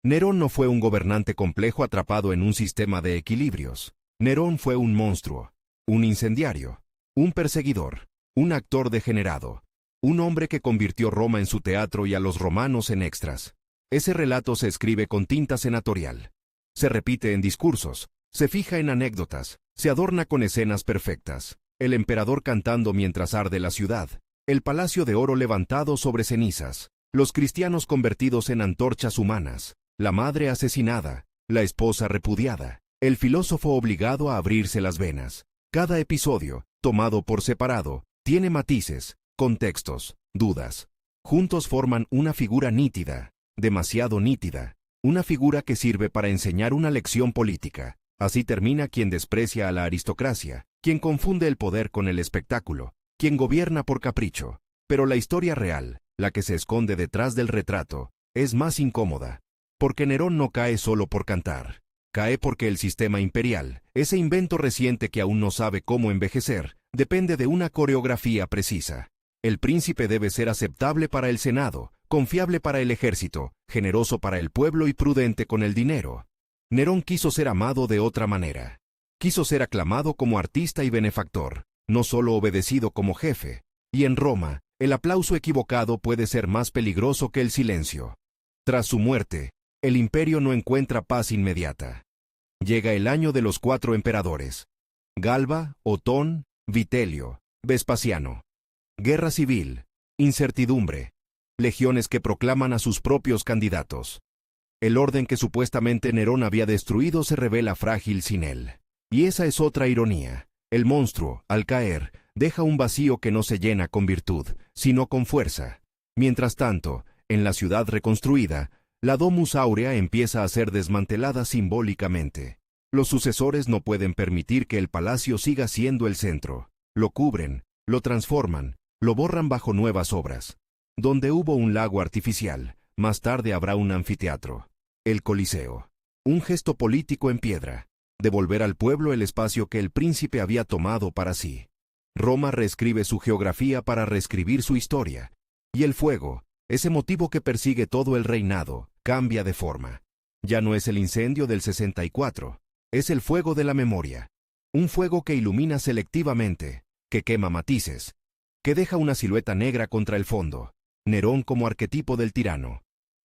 Speaker 1: Nerón no fue un gobernante complejo atrapado en un sistema de equilibrios. Nerón fue un monstruo, un incendiario, un perseguidor, un actor degenerado, un hombre que convirtió Roma en su teatro y a los romanos en extras. Ese relato se escribe con tinta senatorial. Se repite en discursos, se fija en anécdotas, se adorna con escenas perfectas. El emperador cantando mientras arde la ciudad, el palacio de oro levantado sobre cenizas, los cristianos convertidos en antorchas humanas, la madre asesinada, la esposa repudiada, el filósofo obligado a abrirse las venas. Cada episodio, tomado por separado, tiene matices, contextos, dudas. Juntos forman una figura nítida, demasiado nítida, una figura que sirve para enseñar una lección política. Así termina quien desprecia a la aristocracia, quien confunde el poder con el espectáculo, quien gobierna por capricho. Pero la historia real, la que se esconde detrás del retrato, es más incómoda. Porque Nerón no cae solo por cantar. Cae porque el sistema imperial, ese invento reciente que aún no sabe cómo envejecer, depende de una coreografía precisa. El príncipe debe ser aceptable para el Senado, confiable para el ejército, generoso para el pueblo y prudente con el dinero. Nerón quiso ser amado de otra manera. Quiso ser aclamado como artista y benefactor, no solo obedecido como jefe. Y en Roma, el aplauso equivocado puede ser más peligroso que el silencio. Tras su muerte, el imperio no encuentra paz inmediata. Llega el año de los 4 emperadores. Galba, Otón, Vitelio, Vespasiano. Guerra civil, incertidumbre, legiones que proclaman a sus propios candidatos. El orden que supuestamente Nerón había destruido se revela frágil sin él. Y esa es otra ironía. El monstruo, al caer, deja un vacío que no se llena con virtud, sino con fuerza. Mientras tanto, en la ciudad reconstruida, la Domus Aurea empieza a ser desmantelada simbólicamente. Los sucesores no pueden permitir que el palacio siga siendo el centro. Lo cubren, lo transforman, lo borran bajo nuevas obras. Donde hubo un lago artificial, más tarde habrá un anfiteatro. El Coliseo. Un gesto político en piedra. Devolver al pueblo el espacio que el príncipe había tomado para sí. Roma reescribe su geografía para reescribir su historia. Y el fuego, ese motivo que persigue todo el reinado, cambia de forma. Ya no es el incendio del 64, es el fuego de la memoria. Un fuego que ilumina selectivamente, que quema matices, que deja una silueta negra contra el fondo. Nerón como arquetipo del tirano.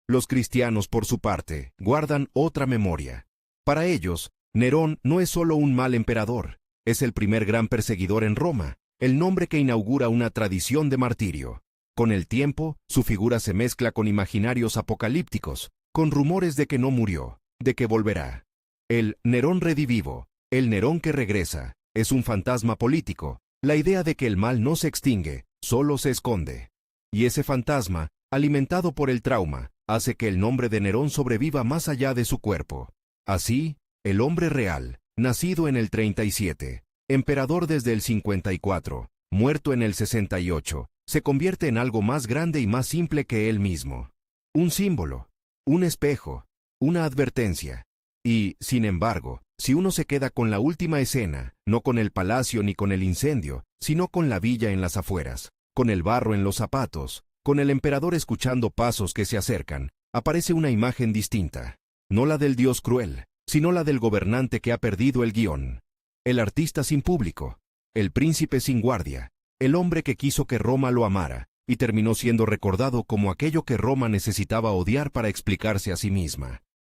Speaker 1: Los cristianos, por su parte, guardan otra memoria. Para ellos, Nerón no es solo un mal emperador, es el primer gran perseguidor en Roma, el nombre que inaugura una tradición de martirio. Con el tiempo, su figura se mezcla con imaginarios apocalípticos, con rumores de que no murió, de que volverá. El Nerón redivivo, el Nerón que regresa, es un fantasma político, la idea de que el mal no se extingue, solo se esconde. Y ese fantasma, alimentado por el trauma, hace que el nombre de Nerón sobreviva más allá de su cuerpo. Así, el hombre real, nacido en el 37, emperador desde el 54, muerto en el 68, se convierte en algo más grande y más simple que él mismo. Un símbolo, un espejo, una advertencia. Y, sin embargo, si uno se queda con la última escena, no con el palacio ni con el incendio, sino con la villa en las afueras, con el barro en los zapatos, con el emperador escuchando pasos que se acercan, aparece una imagen distinta. No la del dios cruel, sino la del gobernante que ha perdido el guión. El artista sin público, el príncipe sin guardia, el hombre que quiso que Roma lo amara, y terminó siendo recordado como aquello que Roma necesitaba odiar para explicarse a sí misma.